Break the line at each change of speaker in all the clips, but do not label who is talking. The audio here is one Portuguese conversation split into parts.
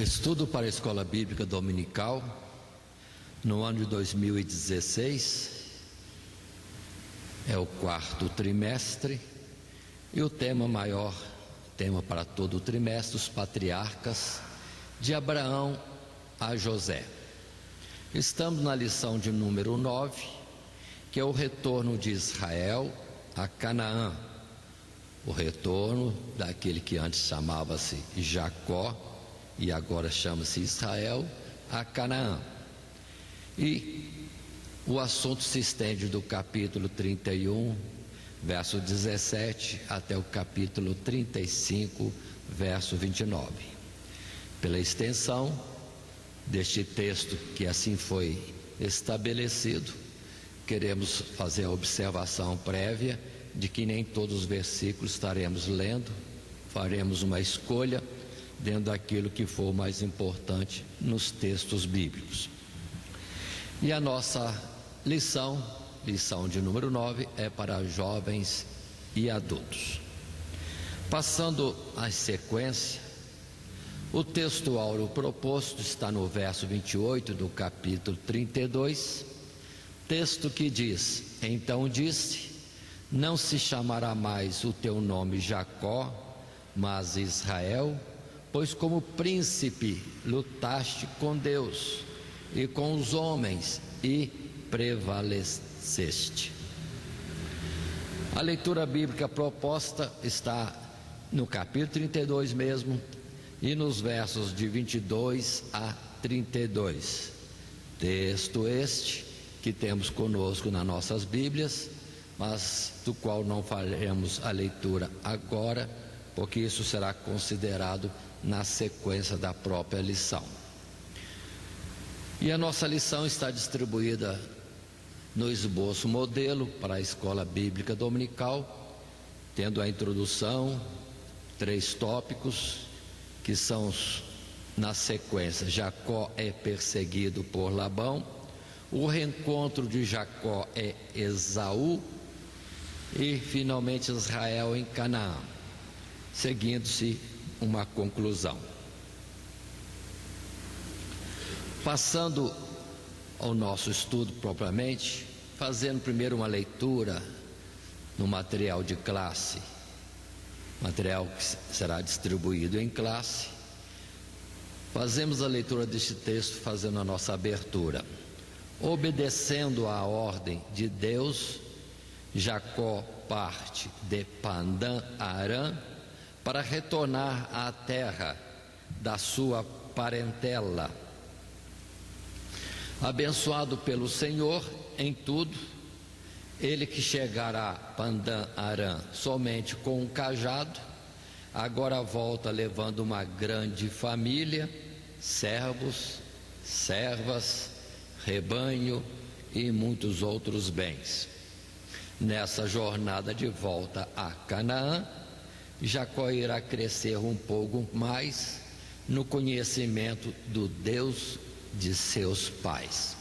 Estudo para a Escola Bíblica Dominical no ano de 2016, é o quarto trimestre, e o tema maior, tema para todo o trimestre, os patriarcas, de Abraão a José. Estamos na lição de número 9, que é o retorno de Israel a Canaã, o retorno daquele que antes chamava-se Jacó e agora chama-se Israel, a Canaã. E o assunto se estende do capítulo 31, verso 17, até o capítulo 35, verso 29. Pela extensão deste texto, que assim foi estabelecido, queremos fazer a observação prévia de que nem todos os versículos estaremos lendo, faremos uma escolha dentro daquilo que for mais importante nos textos bíblicos. E a nossa lição de número 9, é para jovens e adultos. Passando à sequência, o texto áureo proposto está no verso 28 do capítulo 32, texto que diz: Então disse, não se chamará mais o teu nome Jacó, mas Israel, pois como príncipe lutaste com Deus e com os homens e prevaleceste. A leitura bíblica proposta está no capítulo 32 mesmo, e nos versos de 22 a 32. Texto este que temos conosco nas nossas Bíblias, mas do qual não faremos a leitura agora, porque isso será considerado na sequência da própria lição. E a nossa lição está distribuída no esboço modelo para a Escola Bíblica Dominical, tendo a introdução, 3 tópicos, que são na sequência: Jacó é perseguido por Labão, o reencontro de Jacó é Esaú, e finalmente Israel em Canaã, seguindo-se uma conclusão. Passando ao nosso estudo propriamente, fazendo primeiro uma leitura no material de classe, material que será distribuído em classe. Fazemos a leitura deste texto fazendo a nossa abertura. Obedecendo à ordem de Deus, Jacó parte de Padã-Arã para retornar à terra da sua parentela. Abençoado pelo Senhor em tudo, ele que chegara a Padã-Arã somente com um cajado, agora volta levando uma grande família, servos, servas, rebanho e muitos outros bens. Nessa jornada de volta a Canaã, Jacó irá crescer um pouco mais no conhecimento do Deus de seus pais.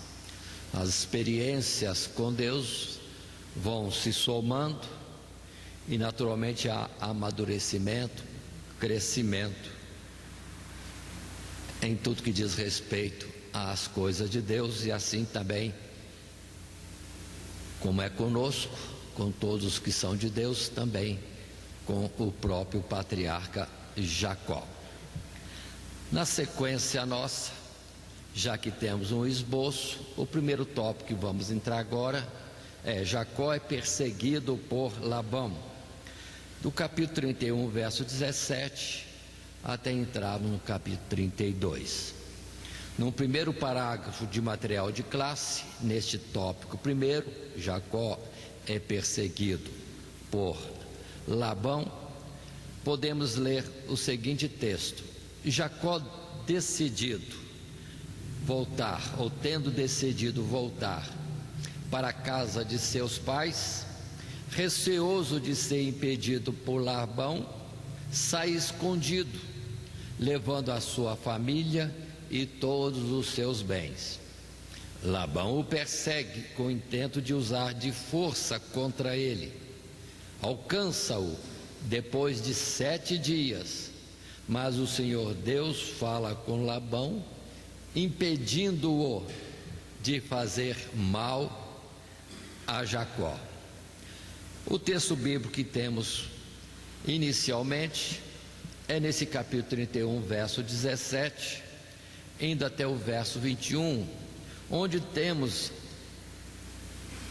As experiências com Deus vão se somando e naturalmente há amadurecimento, crescimento em tudo que diz respeito às coisas de Deus, e assim também como é conosco, com todos os que são de Deus, também com o próprio patriarca Jacó. Na sequência nossa, já que temos um esboço, o primeiro tópico que vamos entrar agora é: Jacó é perseguido por Labão, do capítulo 31, verso 17, até entrarmos no capítulo 32. No primeiro parágrafo de material de classe, neste tópico primeiro, Jacó é perseguido por Labão, podemos ler o seguinte texto: Jacó decidido voltar, ou tendo decidido voltar para a casa de seus pais, receoso de ser impedido por Labão, sai escondido, levando a sua família e todos os seus bens. Labão o persegue com o intento de usar de força contra ele. Alcança-o depois de 7 dias, Mas o Senhor Deus fala com Labão, impedindo-o de fazer mal a Jacó. O texto bíblico que temos inicialmente é nesse capítulo 31, verso 17, indo até o verso 21, onde temos,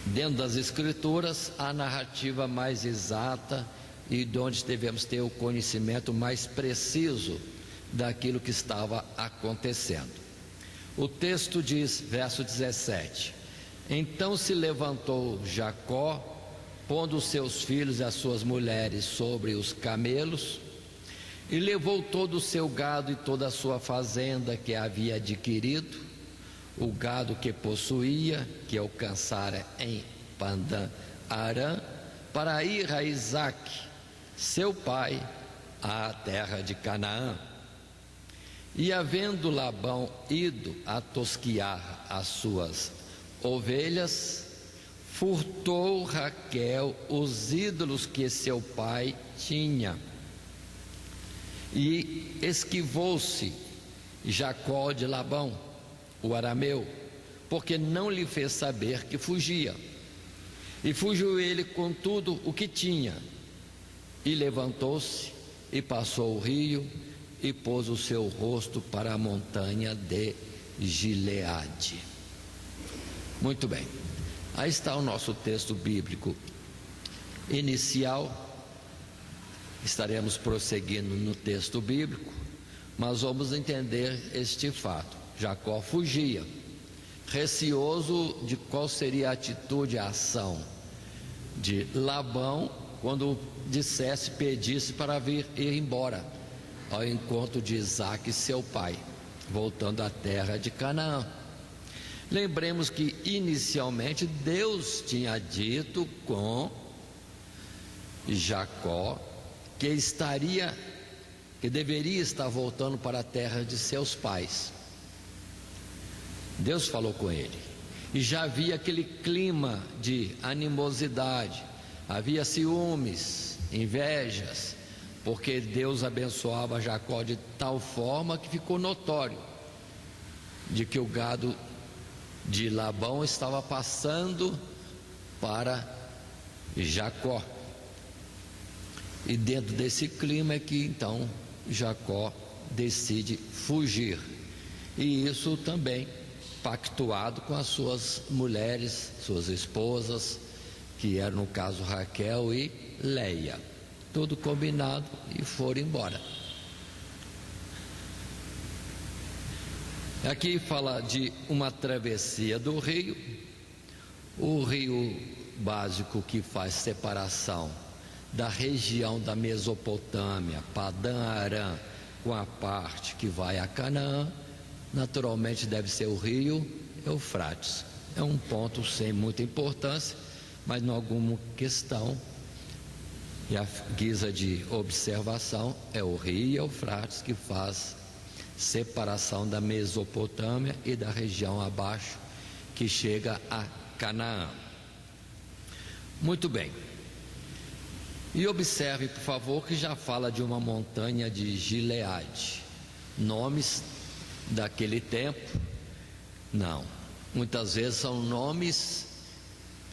dentro das Escrituras, a narrativa mais exata e de onde devemos ter o conhecimento mais preciso daquilo que estava acontecendo. O texto diz, verso 17: Então se levantou Jacó, pondo os seus filhos e as suas mulheres sobre os camelos, e levou todo o seu gado e toda a sua fazenda que havia adquirido, o gado que possuía, que alcançara em Pandã Arã, para ir a Isaque, seu pai, à terra de Canaã. E havendo Labão ido a tosquiar as suas ovelhas, furtou Raquel os ídolos que seu pai tinha. E esquivou-se Jacó de Labão, o arameu, porque não lhe fez saber que fugia. E fugiu ele com tudo o que tinha, e levantou-se e passou o rio, e pôs o seu rosto para a montanha de Gileade. Muito bem, aí está o nosso texto bíblico inicial. Estaremos prosseguindo no texto bíblico, mas vamos entender este fato. Jacó fugia, receoso de qual seria a atitude, a ação de Labão quando pedisse para ir embora ao encontro de Isaque, seu pai, voltando à terra de Canaã. Lembremos que inicialmente Deus tinha dito com Jacó que deveria estar voltando para a terra de seus pais. Deus falou com ele, e já havia aquele clima de animosidade, havia ciúmes, invejas, porque Deus abençoava Jacó de tal forma que ficou notório de que o gado de Labão estava passando para Jacó. E dentro desse clima é que então Jacó decide fugir, e isso também pactuado com as suas mulheres, suas esposas, que eram no caso Raquel e Leia, tudo combinado, e foram embora. Aqui fala de uma travessia do rio, o rio básico que faz separação da região da Mesopotâmia, Padã Arã, com a parte que vai a Canaã, naturalmente deve ser o rio Eufrates. É um ponto sem muita importância, mas em alguma questão, e a guisa de observação, é o rio Eufrates que faz separação da Mesopotâmia e da região abaixo que chega a Canaã. Muito bem. E observe, por favor, que já fala de uma montanha de Gileade. Nomes daquele tempo, não. Muitas vezes são nomes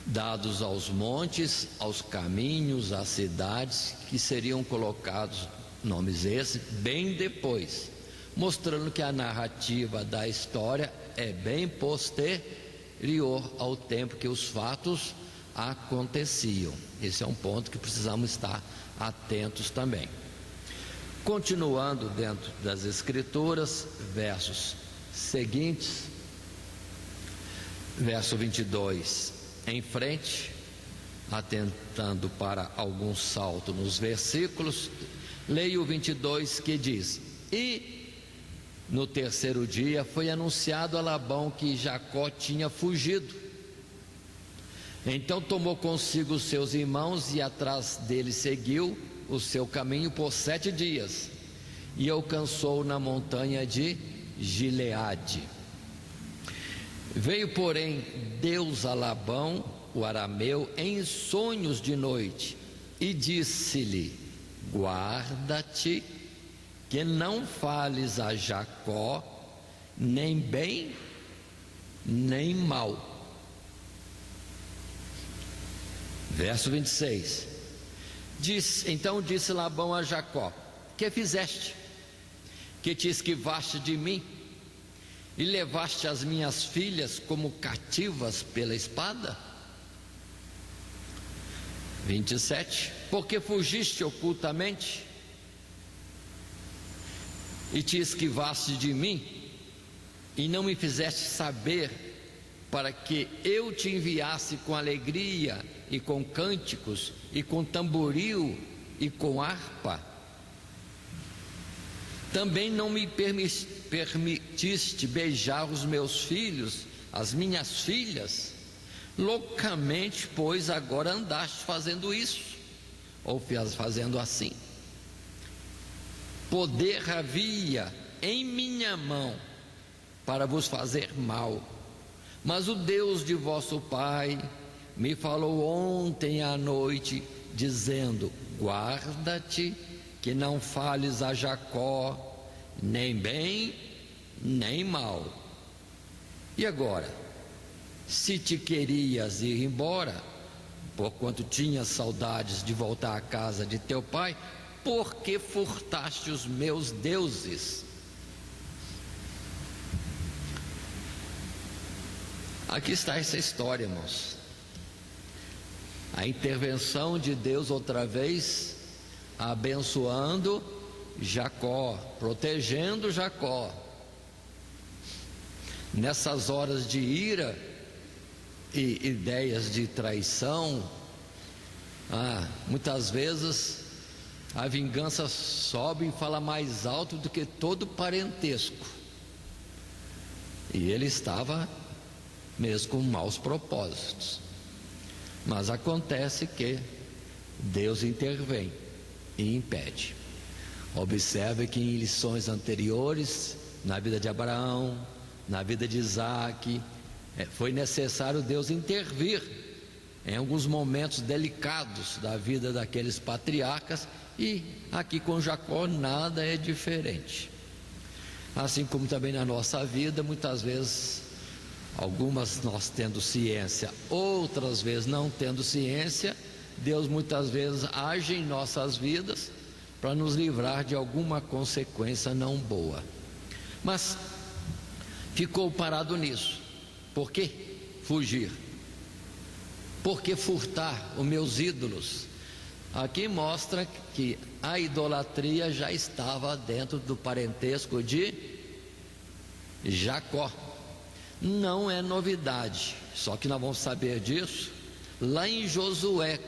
dados aos montes, aos caminhos, às cidades, que seriam colocados, nomes esses, bem depois, mostrando que a narrativa da história é bem posterior ao tempo que os fatos aconteciam. Esse é um ponto que precisamos estar atentos também. Continuando dentro das Escrituras, versos seguintes, verso 22 em frente, atentando para algum salto nos versículos, leio o 22 que diz: E no terceiro dia foi anunciado a Labão que Jacó tinha fugido. Então tomou consigo os seus irmãos e atrás dele seguiu o seu caminho por 7 dias e alcançou na montanha de Gileade. Veio, porém, Deus a Labão, o arameu, em sonhos de noite e disse-lhe: Guarda-te que não fales a Jacó nem bem nem mal. Verso 26. Então disse Labão a Jacó: que fizeste? Que te esquivaste de mim e levaste as minhas filhas como cativas pela espada? 27. Porque fugiste ocultamente e te esquivaste de mim e não me fizeste saber, para que eu te enviasse com alegria e com cânticos e com tamboril e com harpa? Também não me permitiste beijar os meus filhos, as minhas filhas. Loucamente, pois, agora andaste fazendo isso, ou fazendo assim. Poder havia em minha mão para vos fazer mal, mas o Deus de vosso pai me falou ontem à noite, dizendo: guarda-te que não fales a Jacó nem bem nem mal. E agora, se te querias ir embora, porquanto tinhas saudades de voltar à casa de teu pai, por que furtaste os meus deuses? Aqui está essa história, irmãos. A intervenção de Deus outra vez, abençoando Jacó, protegendo Jacó. Nessas horas de ira e ideias de traição, muitas vezes a vingança sobe e fala mais alto do que todo parentesco. E ele estava mesmo com maus propósitos. Mas acontece que Deus intervém e impede. Observe que em lições anteriores, na vida de Abraão, na vida de Isaac, foi necessário Deus intervir em alguns momentos delicados da vida daqueles patriarcas, e aqui com Jacó nada é diferente. Assim como também na nossa vida, muitas vezes, algumas nós tendo ciência, outras vezes não tendo ciência, Deus muitas vezes age em nossas vidas para nos livrar de alguma consequência não boa. Mas ficou parado nisso. Por que fugir? Por que furtar os meus ídolos? Aqui mostra que a idolatria já estava dentro do parentesco de Jacó. Não é novidade, só que nós vamos saber disso lá em Josué,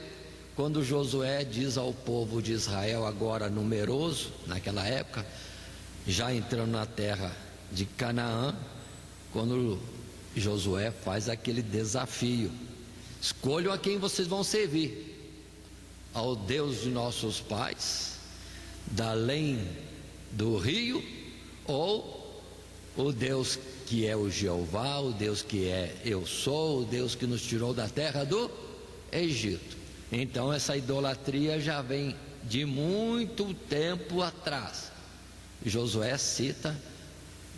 quando Josué diz ao povo de Israel, agora numeroso, naquela época, já entrando na terra de Canaã, quando Josué faz aquele desafio: escolham a quem vocês vão servir, ao Deus de nossos pais, da além do rio, ou o Deus que é o Jeová, o Deus que é eu sou, o Deus que nos tirou da terra do Egito. Então essa idolatria já vem de muito tempo atrás. Josué cita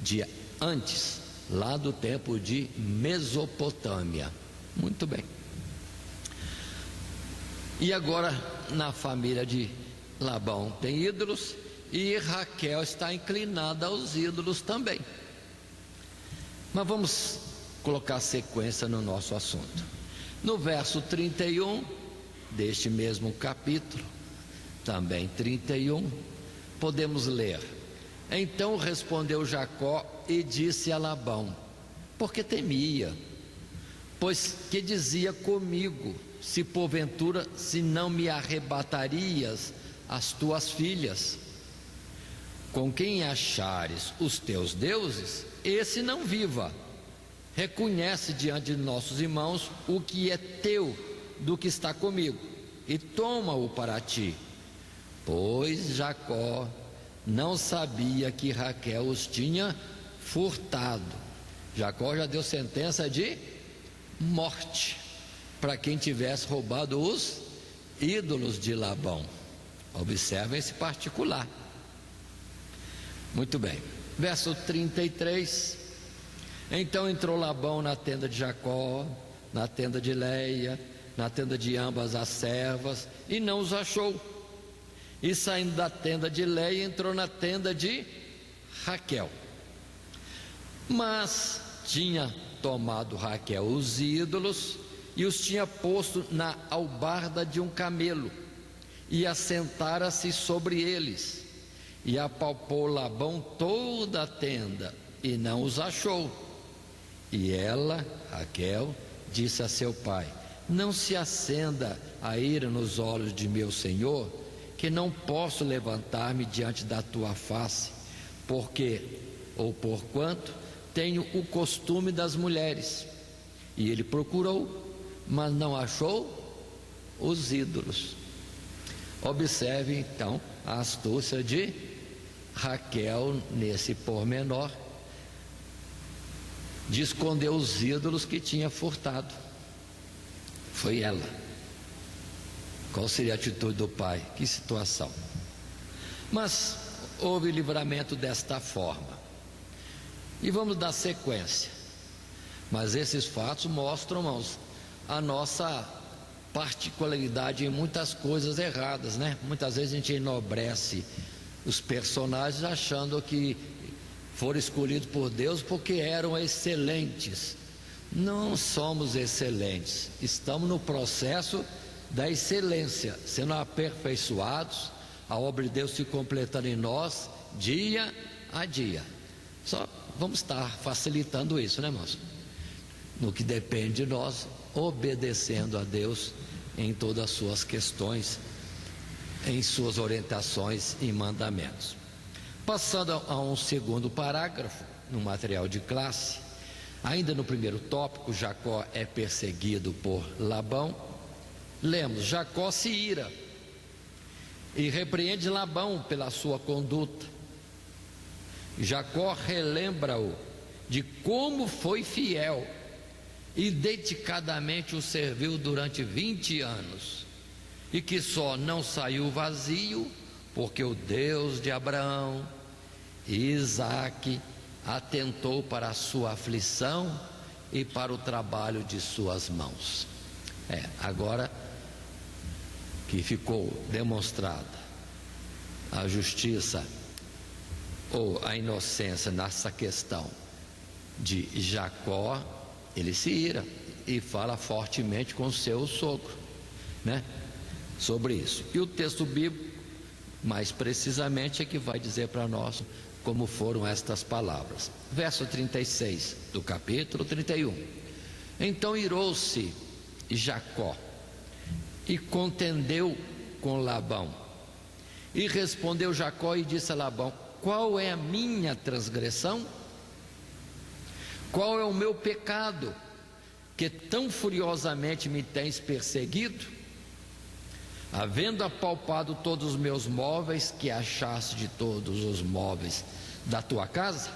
de antes, lá do tempo de Mesopotâmia. Muito bem. E agora na família de Labão tem ídolos, e Raquel está inclinada aos ídolos também. Mas vamos colocar sequência no nosso assunto. No verso 31 deste mesmo capítulo, também 31, podemos ler: então respondeu Jacó e disse a Labão, porque temia, pois que dizia comigo, se porventura se não me arrebatarias as tuas filhas? Com quem achares os teus deuses, esse não viva. Reconhece diante de nossos irmãos o que é teu do que está comigo, e toma-o para ti. Pois Jacó não sabia que Raquel os tinha furtado. Jacó já deu sentença de morte para quem tivesse roubado os ídolos de Labão. Observem esse particular. Muito bem, verso 33. Então entrou Labão na tenda de Jacó, na tenda de Leia, na tenda de ambas as servas, e não os achou. E saindo da tenda de Leia, entrou na tenda de Raquel. Mas tinha tomado Raquel os ídolos e os tinha posto na albarda de um camelo, e assentara-se sobre eles. E apalpou Labão toda a tenda, e não os achou. E ela, Raquel, disse a seu pai: não se acenda a ira nos olhos de meu senhor, que não posso levantar-me diante da tua face, porque, ou porquanto, tenho o costume das mulheres. E ele procurou, mas não achou os ídolos. Observe então a astúcia de Raquel nesse pormenor, de esconder os ídolos que tinha furtado. Foi ela. Qual seria a atitude do pai? Que situação! Mas houve livramento desta forma. E vamos dar sequência. Mas esses fatos mostram, irmãos, a nossa particularidade em muitas coisas erradas, né? Muitas vezes a gente enobrece os personagens achando que foram escolhidos por Deus porque eram excelentes. Não somos excelentes, estamos no processo da excelência, sendo aperfeiçoados, a obra de Deus se completando em nós dia a dia. Só vamos estar facilitando isso, né, irmãos? No que depende de nós, obedecendo a Deus em todas as suas questões, em suas orientações e mandamentos. Passando a um segundo parágrafo no material de classe, ainda no primeiro tópico, Jacó é perseguido por Labão. Lemos: Jacó se ira e repreende Labão pela sua conduta. Jacó relembra-o de como foi fiel e dedicadamente o serviu durante 20 anos, e que só não saiu vazio porque o Deus de Abraão e Isaque atentou para a sua aflição e para o trabalho de suas mãos. Agora que ficou demonstrada a justiça ou a inocência nessa questão de Jacó, ele se ira e fala fortemente com seu sogro, né, sobre isso. E o texto bíblico, mais precisamente, é que vai dizer para nós como foram estas palavras. Verso 36 do capítulo 31. Então irou-se Jacó e contendeu com Labão. E respondeu Jacó e disse a Labão: qual é a minha transgressão? Qual é o meu pecado, que tão furiosamente me tens perseguido? Havendo apalpado todos os meus móveis, que achaste de todos os móveis da tua casa?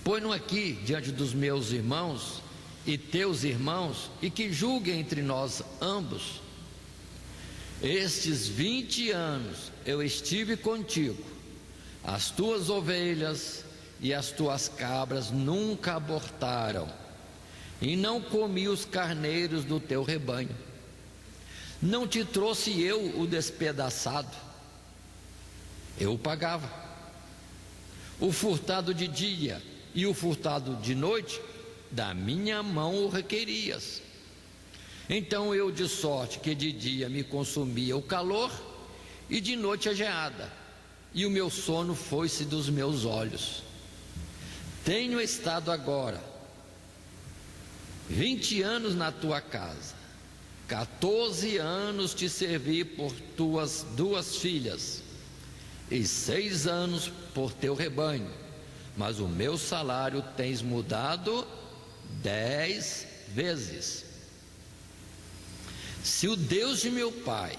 Põe-no aqui diante dos meus irmãos e teus irmãos, e que julguem entre nós ambos. Estes 20 anos eu estive contigo, as tuas ovelhas e as tuas cabras nunca abortaram, e não comi os carneiros do teu rebanho. Não te trouxe eu o despedaçado, eu o pagava. O furtado de dia e o furtado de noite, da minha mão o requerias. Então eu, de sorte que de dia me consumia o calor, e de noite a geada, e o meu sono foi-se dos meus olhos. Tenho estado agora 20 anos na tua casa, 14 anos te servi por tuas 2 filhas, e 6 anos por teu rebanho, mas o meu salário tens mudado 10 vezes. Se o Deus de meu pai,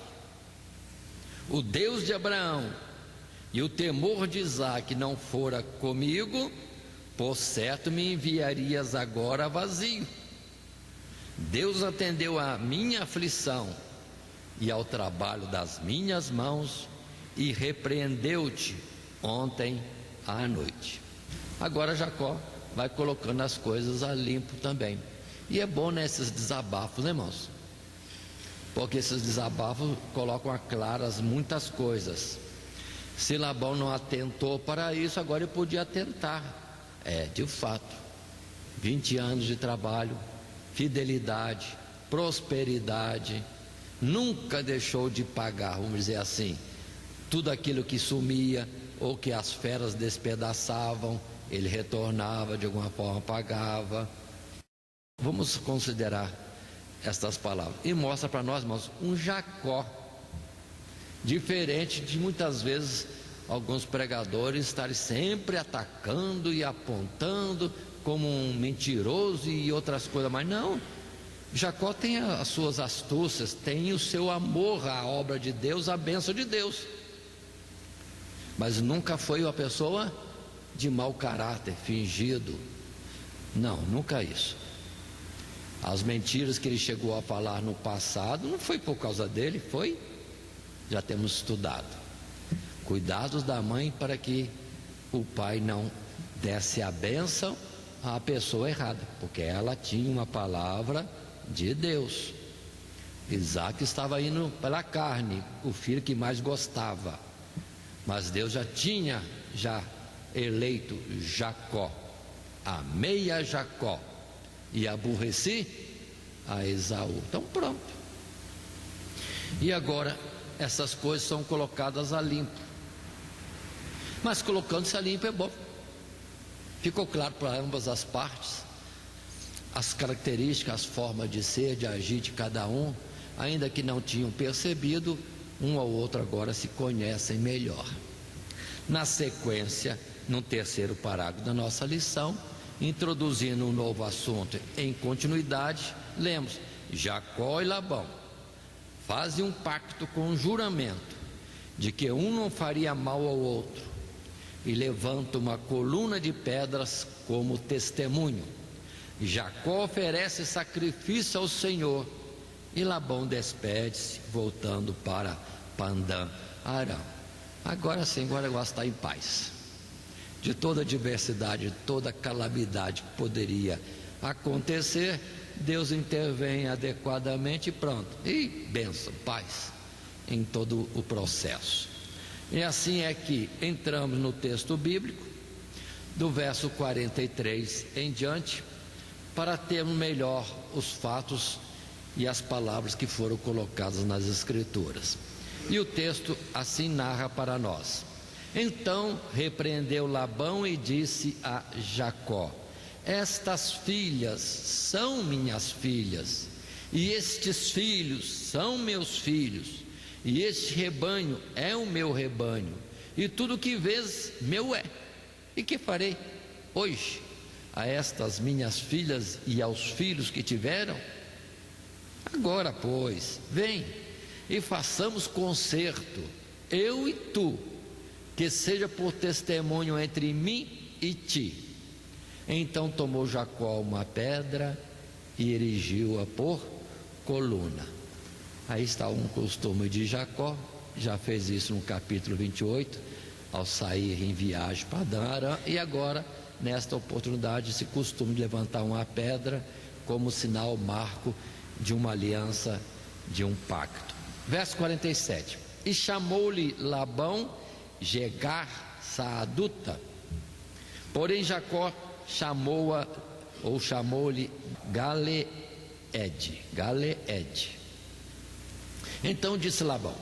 o Deus de Abraão e o temor de Isaque não fora comigo, por certo me enviarias agora vazio. Deus atendeu à minha aflição e ao trabalho das minhas mãos, e repreendeu-te ontem à noite. Agora Jacó vai colocando as coisas a limpo também. E é bom nesses desabafos, né, irmãos? Porque esses desabafos colocam a claras muitas coisas. Se Labão não atentou para isso, agora ele podia atentar. De fato, 20 anos de trabalho, fidelidade, prosperidade, nunca deixou de pagar, vamos dizer assim, tudo aquilo que sumia ou que as feras despedaçavam, ele retornava, de alguma forma pagava. Vamos considerar estas palavras. E mostra para nós, irmãos, um Jacó diferente de muitas vezes alguns pregadores estarem sempre atacando e apontando como um mentiroso e outras coisas, mas não. Jacó tem as suas astúcias, tem o seu amor à obra de Deus, à bênção de Deus, mas nunca foi uma pessoa de mau caráter, fingido. Não, nunca isso. As mentiras que ele chegou a falar no passado não foi por causa dele, foi, já temos estudado, cuidados da mãe para que o pai não desse a bênção à pessoa errada, porque ela tinha uma palavra de Deus. Isaac estava indo pela carne, o filho que mais gostava, mas Deus já tinha eleito Jacó. Amei a Jacó e aborreci a Esaú. Então pronto. E agora essas coisas são colocadas a limpo. Mas colocando-se a limpo é bom. Ficou claro para ambas as partes as características, as formas de ser, de agir de cada um, ainda que não tinham percebido, um ao outro agora se conhecem melhor. Na sequência, no terceiro parágrafo da nossa lição, introduzindo um novo assunto em continuidade, lemos: Jacó e Labão fazem um pacto com um juramento de que um não faria mal ao outro, e levanta uma coluna de pedras como testemunho. Jacó oferece sacrifício ao Senhor e Labão despede-se, voltando para Pandã Arã. Agora sim, agora o negócio está em paz. De toda adversidade, de toda calamidade que poderia acontecer, Deus intervém adequadamente e pronto. E bênção, paz em todo o processo. E assim é que entramos no texto bíblico, do verso 43 em diante, para termos melhor os fatos e as palavras que foram colocadas nas Escrituras. E o texto assim narra para nós: Então repreendeu Labão e disse a Jacó: Estas filhas são minhas filhas, e estes filhos são meus filhos, e este rebanho é o meu rebanho, e tudo que vês meu é. E que farei hoje a estas minhas filhas e aos filhos que tiveram? Agora, pois, vem e façamos concerto, eu e tu, que seja por testemunho entre mim e ti. Então tomou Jacó uma pedra e erigiu-a por coluna. Aí está um costume de Jacó, já fez isso no capítulo 28, ao sair em viagem para Padã Arã, e agora, nesta oportunidade, esse costume de levantar uma pedra como sinal, marco de uma aliança, de um pacto. Verso 47: E chamou-lhe Labão Jegar Saaduta, porém Jacó chamou-a, ou chamou-lhe Galeed. Então disse Labão: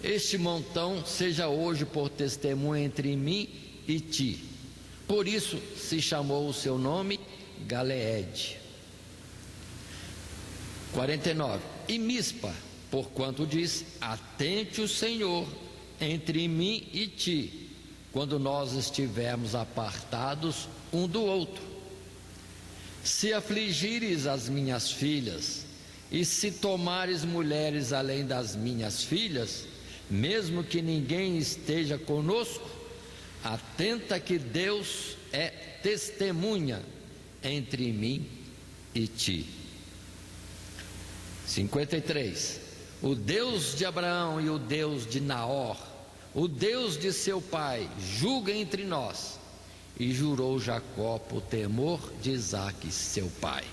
Este montão seja hoje por testemunho entre mim e ti. Por isso se chamou o seu nome Galeed. 49: E Mispa, porquanto diz: Atente o Senhor entre mim e ti, quando nós estivermos apartados um do outro. Se afligires as minhas filhas, e se tomares mulheres além das minhas filhas, mesmo que ninguém esteja conosco, atenta que Deus é testemunha entre mim e ti. 53: O Deus de Abraão e o Deus de Naor, o Deus de seu pai julga entre nós. E jurou Jacó por temor de Isaque, seu pai.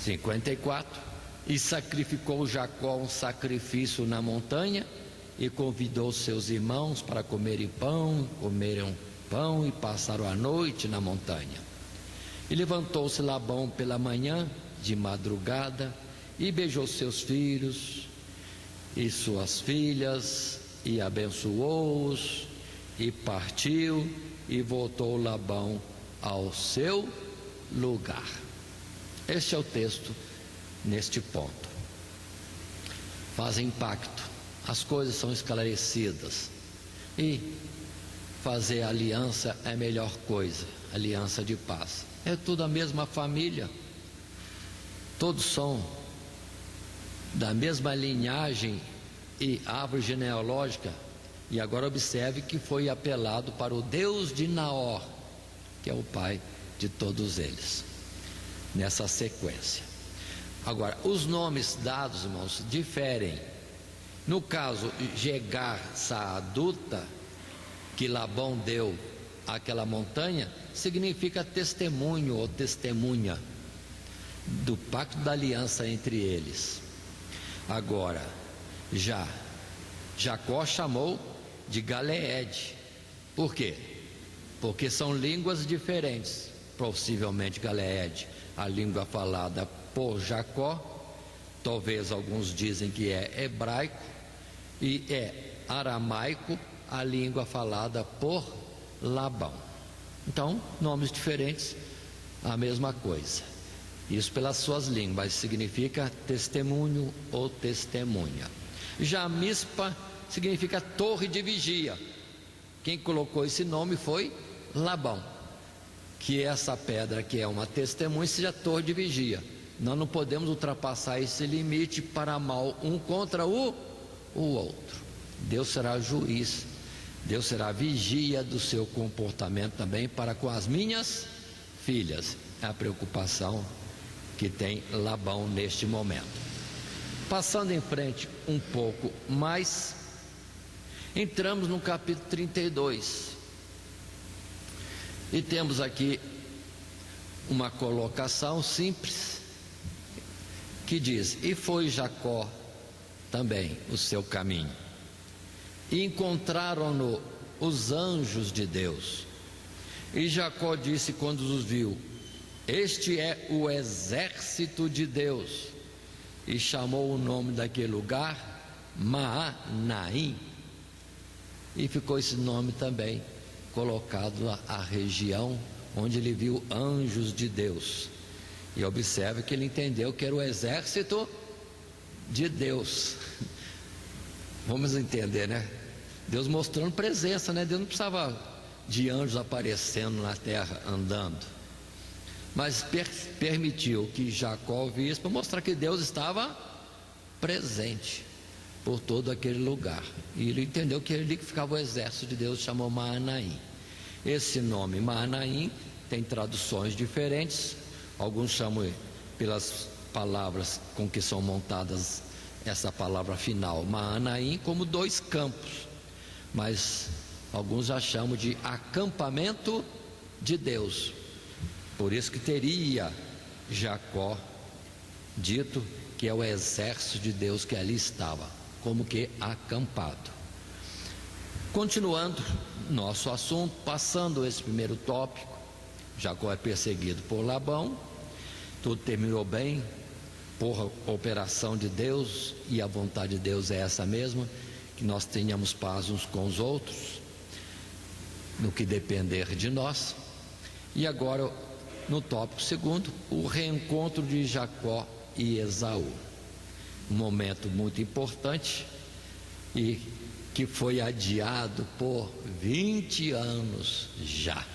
54. E sacrificou Jacó um sacrifício na montanha, e convidou seus irmãos para comerem pão e passaram a noite na montanha. E levantou-se Labão pela manhã, de madrugada, e beijou seus filhos e suas filhas, e abençoou-os, e partiu, e voltou Labão ao seu lugar. Este é o texto neste ponto. Faz impacto, as coisas são esclarecidas, e fazer aliança é a melhor coisa, aliança de paz. É tudo a mesma família, todos são da mesma linhagem e árvore genealógica. E agora observe que foi apelado para o Deus de Naor, que é o pai de todos eles, nessa sequência. Agora, os nomes dados, irmãos, diferem. No caso, Jegar Saaduta, que Labão deu àquela montanha, significa testemunho ou testemunha do pacto da aliança entre eles. Agora, Jacó chamou de Galeede. Por quê? Porque são línguas diferentes. Possivelmente Galeede, a língua falada por Jacó, talvez alguns dizem que é hebraico, e é aramaico, a língua falada por Labão. Então, nomes diferentes, a mesma coisa. Isso pelas suas línguas significa testemunho ou testemunha. Já Mispa significa torre de vigia. Quem colocou esse nome foi Labão, que essa pedra que é uma testemunha seja torre de vigia. Nós não podemos ultrapassar esse limite para mal um contra o outro. Deus será juiz, Deus será vigia do seu comportamento também para com as minhas filhas. É a preocupação que tem Labão neste momento. Passando em frente um pouco mais, entramos no capítulo 32 e temos aqui uma colocação simples que diz: e foi Jacó também o seu caminho, e encontraram-no os anjos de Deus. E Jacó disse quando os viu: este é o exército de Deus. E chamou o nome daquele lugar Maanaim. E ficou esse nome também colocado à região onde ele viu anjos de Deus. E observe que ele entendeu que era o exército de Deus. Vamos entender, né? Deus mostrando presença, né? Deus não precisava de anjos aparecendo na terra, andando, mas permitiu que Jacó visse para mostrar que Deus estava presente por todo aquele lugar. E ele entendeu que ali que ficava o exército de Deus, chamou Maanaim. Esse nome Maanaim tem traduções diferentes. Alguns chamam pelas palavras com que são montadas essa palavra final, Maanaim, como dois campos, mas alguns já chamam de acampamento de Deus. Por isso que teria Jacó dito que é o exército de Deus que ali estava, como que acampado. Continuando nosso assunto, passando esse primeiro tópico, Jacó é perseguido por Labão, tudo terminou bem, por operação de Deus, e a vontade de Deus é essa mesma, que nós tenhamos paz uns com os outros, no que depender de nós. E agora, no tópico segundo, o reencontro de Jacó e Esaú, um momento muito importante e que foi adiado por 20 anos já.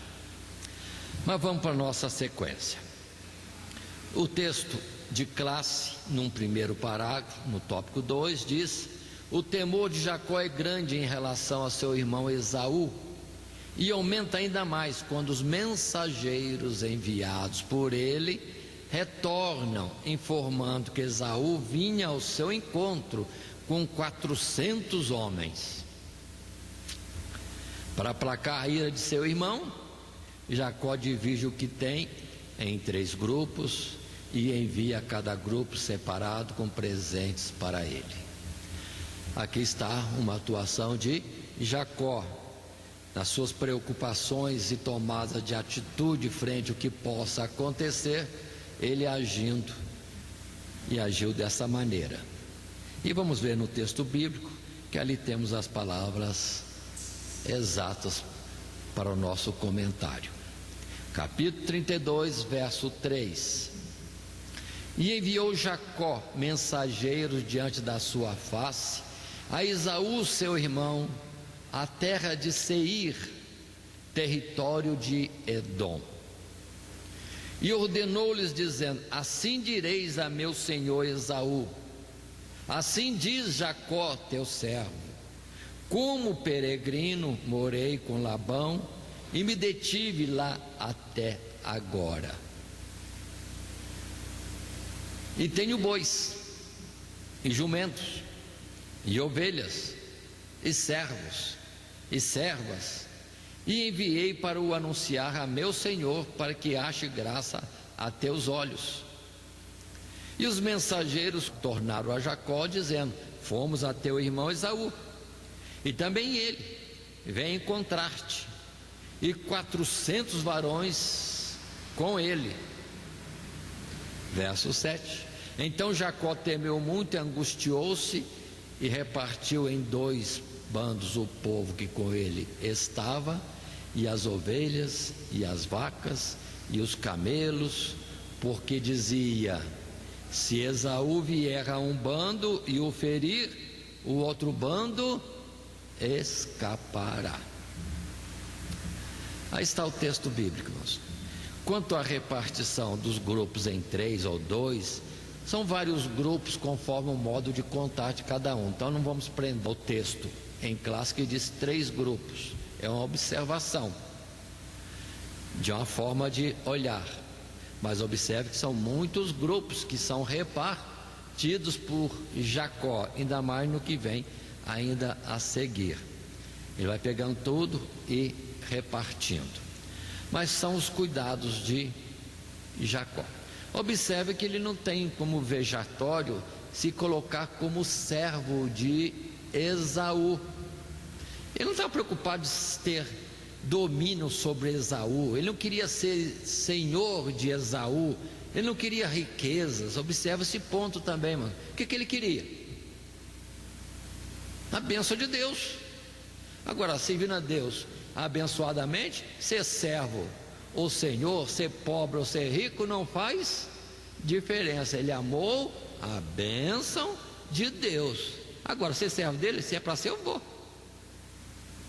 Mas vamos para a nossa sequência. O texto de classe, num primeiro parágrafo, no tópico 2, diz: o temor de Jacó é grande em relação a seu irmão Esaú, e aumenta ainda mais quando os mensageiros enviados por ele retornam informando que Esaú vinha ao seu encontro com 400 homens. Para aplacar a ira de seu irmão, Jacó divide o que tem em 3 grupos e envia a cada grupo separado com presentes para ele. Aqui está uma atuação de Jacó, nas suas preocupações e tomada de atitude frente ao que possa acontecer, ele agiu dessa maneira. E vamos ver no texto bíblico que ali temos as palavras exatas para o nosso comentário. Capítulo 32, verso 3. E enviou Jacó mensageiros diante da sua face a Esaú seu irmão, a terra de Seir, território de Edom. E ordenou-lhes dizendo: assim direis a meu senhor Esaú, assim diz Jacó teu servo, como peregrino morei com Labão e me detive lá até agora. E tenho bois, e jumentos, e ovelhas, e servos, e servas, e enviei para o anunciar a meu senhor, para que ache graça a teus olhos. E os mensageiros tornaram a Jacó, dizendo: fomos a teu irmão Esaú, e também ele vem encontrar-te, e 400 varões com ele. Verso 7. Então Jacó temeu muito e angustiou-se, e repartiu em 2 bandos o povo que com ele estava, e as ovelhas, e as vacas, e os camelos, porque dizia: se Esaú vier a um bando e o ferir, o outro bando escapará. Aí está o texto bíblico, irmãos. Quanto à repartição dos grupos em 3 ou 2, são vários grupos conforme o modo de contar de cada um. Então não vamos prender o texto em classe que diz 3 grupos. É uma observação, de uma forma de olhar. Mas observe que são muitos grupos que são repartidos por Jacó, ainda mais no que vem ainda a seguir. Ele vai pegando tudo e repartindo. Mas são os cuidados de Jacó. Observe que ele não tem como vejatório se colocar como servo de Esaú. Ele não está preocupado de ter domínio sobre Esaú. Ele não queria ser senhor de Esaú. Ele não queria riquezas. Observe esse ponto também, mano. O que ele queria? A bênção de Deus. Agora, servindo a Deus abençoadamente, ser servo ou senhor, ser pobre ou ser rico, não faz diferença. Ele amou a bênção de Deus. Agora, ser servo dele, se é para ser, eu vou.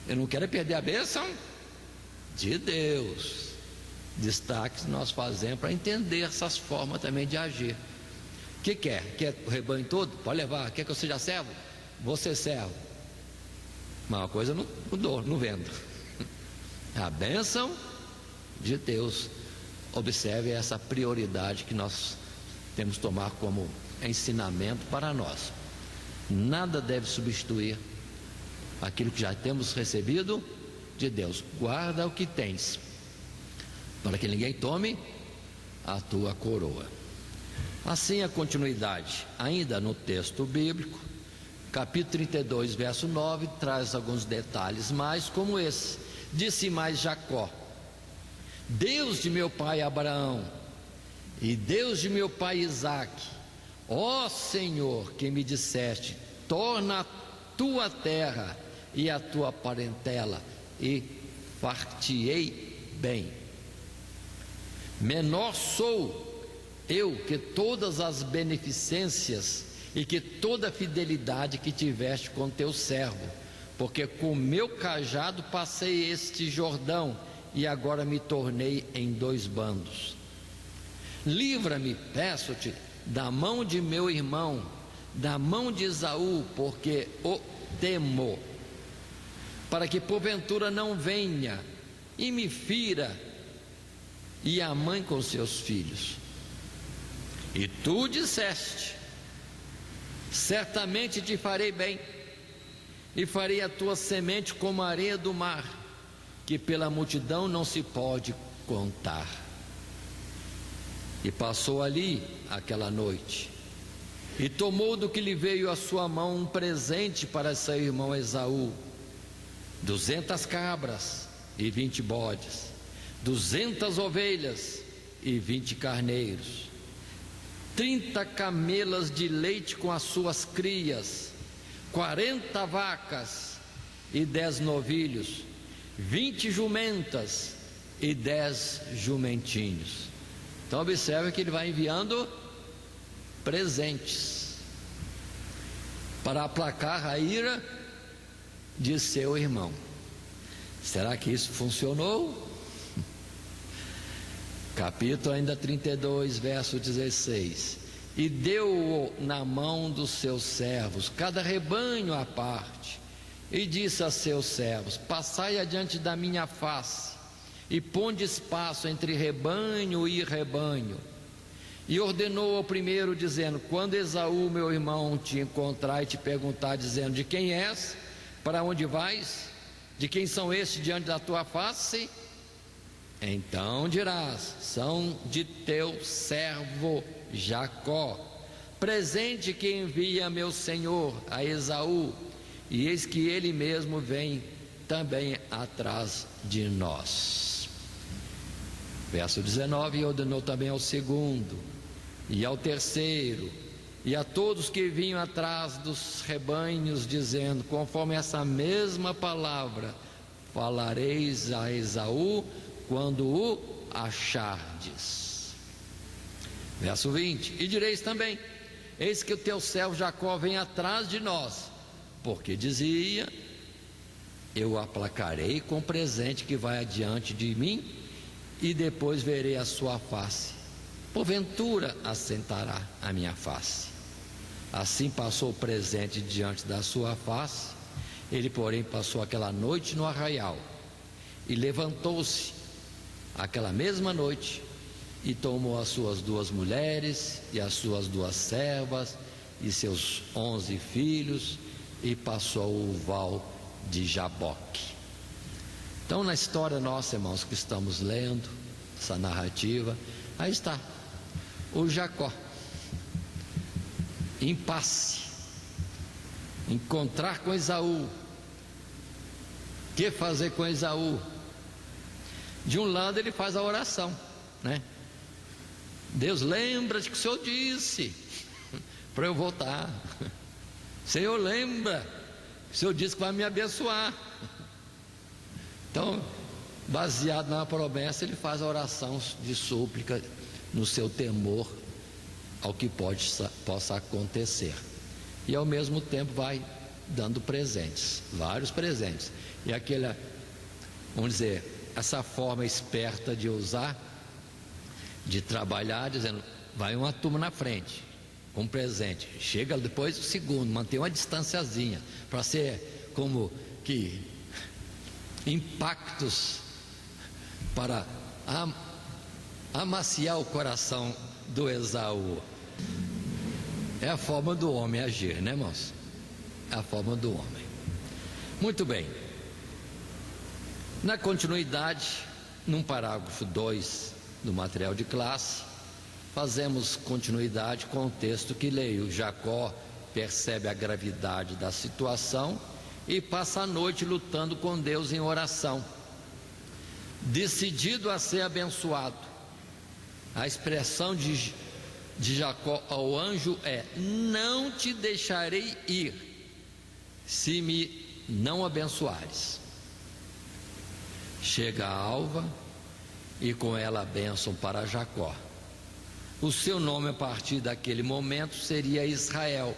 Eu não quero perder a bênção de Deus. Destaques nós fazemos para entender essas formas também de agir. O que quer? Quer o rebanho todo? Pode levar. Quer que eu seja servo? Vou ser servo. Mas uma coisa eu não dou, não vendo. A bênção de Deus. Observe essa prioridade que nós temos que tomar como ensinamento para nós. Nada deve substituir aquilo que já temos recebido de Deus. Guarda o que tens, para que ninguém tome a tua coroa. Assim a continuidade, ainda no texto bíblico, capítulo 32, verso 9, traz alguns detalhes mais como esse. Disse mais Jacó: Deus de meu pai Abraão e Deus de meu pai Isaque, ó Senhor, que me disseste: torna a tua terra e a tua parentela, e far-te-ei bem. Menor sou eu que todas as beneficências e que toda a fidelidade que tiveste com teu servo, porque com meu cajado passei este Jordão, e agora me tornei em 2 bandos. Livra-me, peço-te, da mão de meu irmão, da mão de Esaú, porque o temo, para que porventura não venha e me fira, e a mãe com seus filhos. E tu disseste: certamente te farei bem, e farei a tua semente como a areia do mar, que pela multidão não se pode contar. E passou ali aquela noite, e tomou do que lhe veio à sua mão um presente para seu irmão Esaú: 200 cabras e 20 bodes, 200 ovelhas e 20 carneiros, 30 camelas de leite com as suas crias, 40 vacas e 10 novilhos, 20 jumentas e 10 jumentinhos. Então observe que ele vai enviando presentes para aplacar a ira de seu irmão. Será que isso funcionou? Capítulo ainda 32, verso 16: e deu-o na mão dos seus servos, cada rebanho à parte, e disse a seus servos: passai adiante da minha face, e ponde espaço entre rebanho e rebanho. E ordenou ao primeiro, dizendo: quando Esaú, meu irmão, te encontrar e te perguntar, dizendo: de quem és? Para onde vais? De quem são estes diante da tua face? Então dirás: são de teu servo Jacó, presente que envia meu senhor a Esaú, e eis que ele mesmo vem também atrás de nós. Verso 19: e ordenou também ao segundo, e ao terceiro, e a todos que vinham atrás dos rebanhos, dizendo: conforme essa mesma palavra falareis a Esaú quando o achardes. Verso 20: e direis também: eis que o teu servo Jacó vem atrás de nós, porque dizia: eu o aplacarei com o presente que vai adiante de mim, e depois verei a sua face, porventura assentará a minha face. Assim passou o presente diante da sua face. Ele, porém, passou aquela noite no arraial, e levantou-se aquela mesma noite, e tomou as suas 2 mulheres, e as suas 2 servas, e seus 11 filhos, e passou o val de Jaboque. Então, na história nossa, irmãos, que estamos lendo, essa narrativa, aí está o Jacó, impasse, encontrar com Esaú. O que fazer com Esaú? De um lado ele faz a oração, né? Deus, lembra-te que o Senhor disse para eu voltar. Senhor, lembra que o Senhor disse que vai me abençoar. Então, baseado na promessa, ele faz a oração de súplica no seu temor ao que possa acontecer, e ao mesmo tempo vai dando presentes, vários presentes. E aquela, vamos dizer, essa forma esperta de usar, de trabalhar, dizendo: vai uma turma na frente com um presente, chega depois o segundo, mantém uma distanciazinha, para ser como que impactos para amaciar o coração do Esaú. É a forma do homem agir, né, irmãos? É a forma do homem. Muito bem. Na continuidade, num parágrafo 2 do material de classe, fazemos continuidade com o texto que leio. Jacó percebe a gravidade da situação e passa a noite lutando com Deus em oração, decidido a ser abençoado. A expressão de Jacó ao anjo é: não te deixarei ir, se me não abençoares. Chega a alva, e com ela a bênção para Jacó. O seu nome a partir daquele momento seria Israel,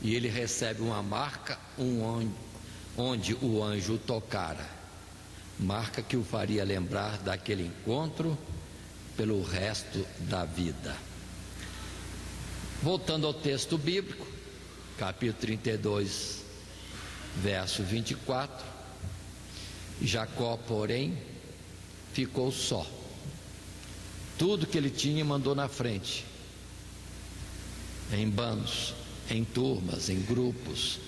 e ele recebe uma marca onde o anjo tocara, marca que o faria lembrar daquele encontro pelo resto da vida. Voltando ao texto bíblico, capítulo 32, verso 24: Jacó, porém, ficou só. Tudo que ele tinha mandou na frente, em bandos, em turmas, em grupos.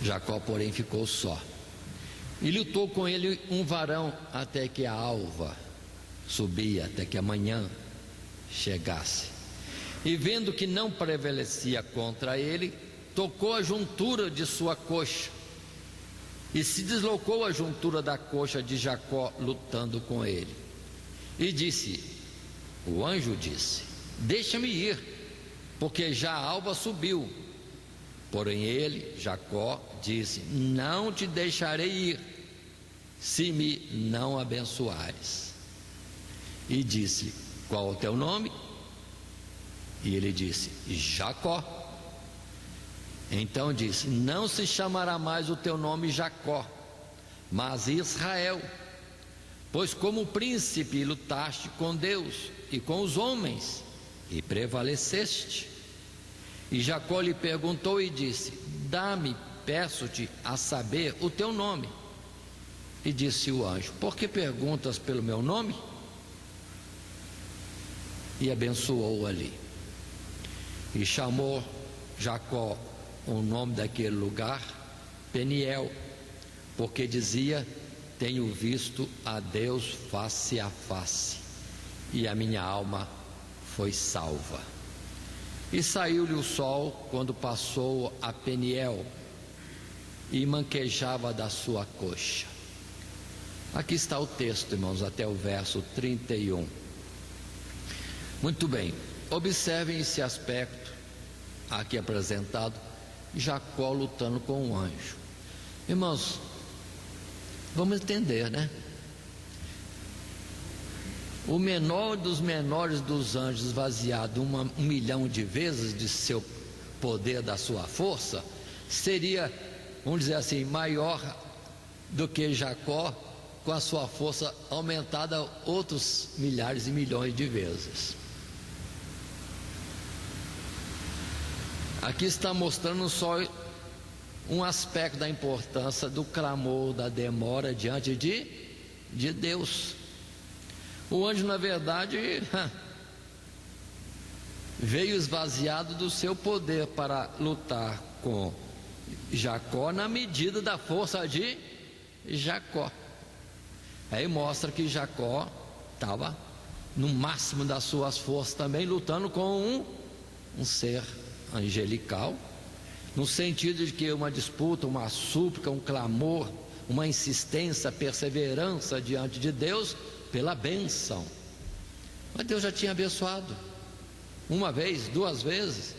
Jacó, porém, ficou só. E lutou com ele um varão até que a alva subia, até que a manhã chegasse. E vendo que não prevalecia contra ele, tocou a juntura de sua coxa, e se deslocou a juntura da coxa de Jacó, lutando com ele. E disse, o anjo disse: deixa-me ir, porque já a alva subiu. Porém ele, Jacó, disse: não te deixarei ir, se me não abençoares. E disse: qual o teu nome? E ele disse: Jacó. Então disse: não se chamará mais o teu nome Jacó, mas Israel, pois como príncipe lutaste com Deus e com os homens, e prevaleceste. E Jacó lhe perguntou e disse: dá-me, peço-te, a saber o teu nome. E disse o anjo: por que perguntas pelo meu nome? E abençoou ali. E chamou Jacó o nome daquele lugar Peniel, porque dizia: tenho visto a Deus face a face, e a minha alma foi salva. E saiu-lhe o sol quando passou a Peniel, e manquejava da sua coxa. Aqui está o texto, irmãos, até o verso 31. Muito bem, observem esse aspecto aqui apresentado: Jacó lutando com um anjo. Irmãos, vamos entender, né? O menor dos menores dos anjos, esvaziado 1 milhão de vezes de seu poder, da sua força, seria, vamos dizer assim, maior do que Jacó, com a sua força aumentada outros milhares e milhões de vezes. Aqui está mostrando só um aspecto da importância do clamor, da demora diante de Deus. O anjo, na verdade, veio esvaziado do seu poder para lutar com Jacó na medida da força de Jacó. Aí mostra que Jacó estava no máximo das suas forças também, lutando com um ser angelical, no sentido de que uma disputa, uma súplica, um clamor, uma insistência, perseverança diante de Deus pela bênção. Mas Deus já tinha abençoado uma vez, 2 vezes,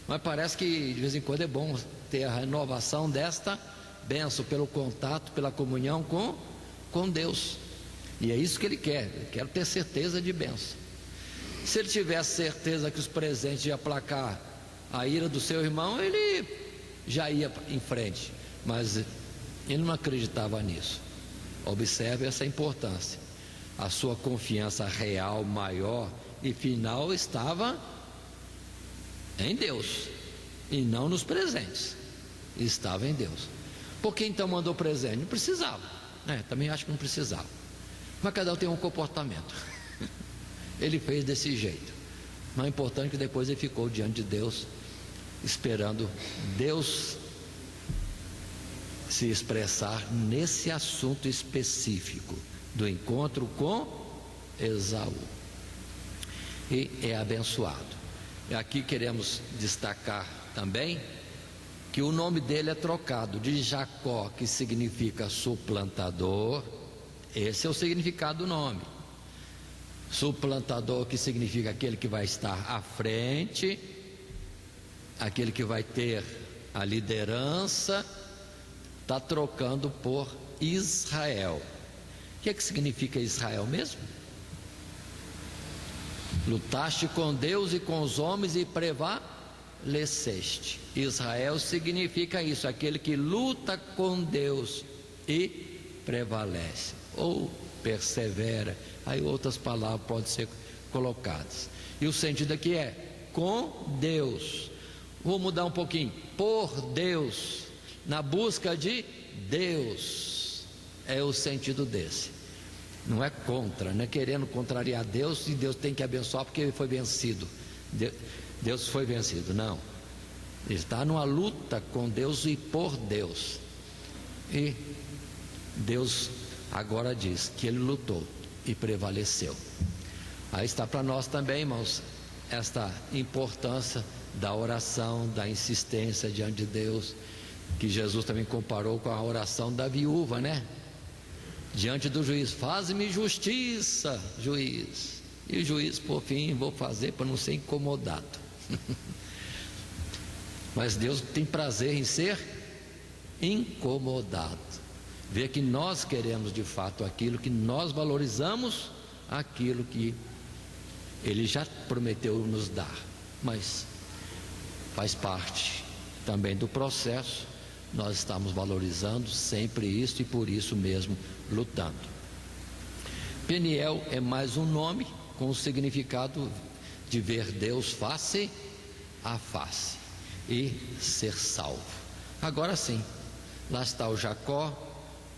mas parece que de vez em quando é bom ter a renovação desta bênção, pelo contato, pela comunhão com Deus. E é isso que ele quer. Ele quer ter certeza de bênção. Se ele tivesse certeza que os presentes iam aplacar a ira do seu irmão, ele já ia em frente, mas ele não acreditava nisso. Observe essa importância. A sua confiança real, maior e final estava em Deus e não nos presentes. Estava em Deus. Por que então mandou presente? Não precisava, também acho que não precisava, mas cada um tem um comportamento. Ele fez desse jeito. Mas é importante que depois ele ficou diante de Deus, esperando Deus se expressar nesse assunto específico do encontro com Esaú. E é abençoado. E aqui queremos destacar também que o nome dele é trocado de Jacó, que significa suplantador. Esse é o significado do nome. Suplantador, que significa aquele que vai estar à frente, aquele que vai ter a liderança. Está trocando por Israel. O que significa Israel mesmo? Lutaste com Deus e com os homens e prevaleceste. Israel significa isso, aquele que luta com Deus e prevalece, ou persevera. Aí outras palavras podem ser colocadas. E o sentido aqui é com Deus. Vou mudar um pouquinho: por Deus, na busca de Deus. É o sentido desse. Não é contra, não é querendo contrariar Deus, e Deus tem que abençoar porque ele foi vencido. Deus foi vencido, não. Ele está numa luta com Deus e por Deus. E Deus agora diz que ele lutou e prevaleceu. Aí está para nós também, irmãos, esta importância da oração, da insistência diante de Deus, que Jesus também comparou com a oração da viúva, né? Diante do juiz: faz-me justiça, juiz. E o juiz, por fim, vou fazer para não ser incomodado. Mas Deus tem prazer em ser incomodado, ver que nós queremos de fato aquilo, que nós valorizamos aquilo que Ele já prometeu nos dar. Mas faz parte também do processo, nós estamos valorizando sempre isso e por isso mesmo lutando. Peniel é mais um nome com o significado de ver Deus face a face e ser salvo. Agora sim, lá está o Jacó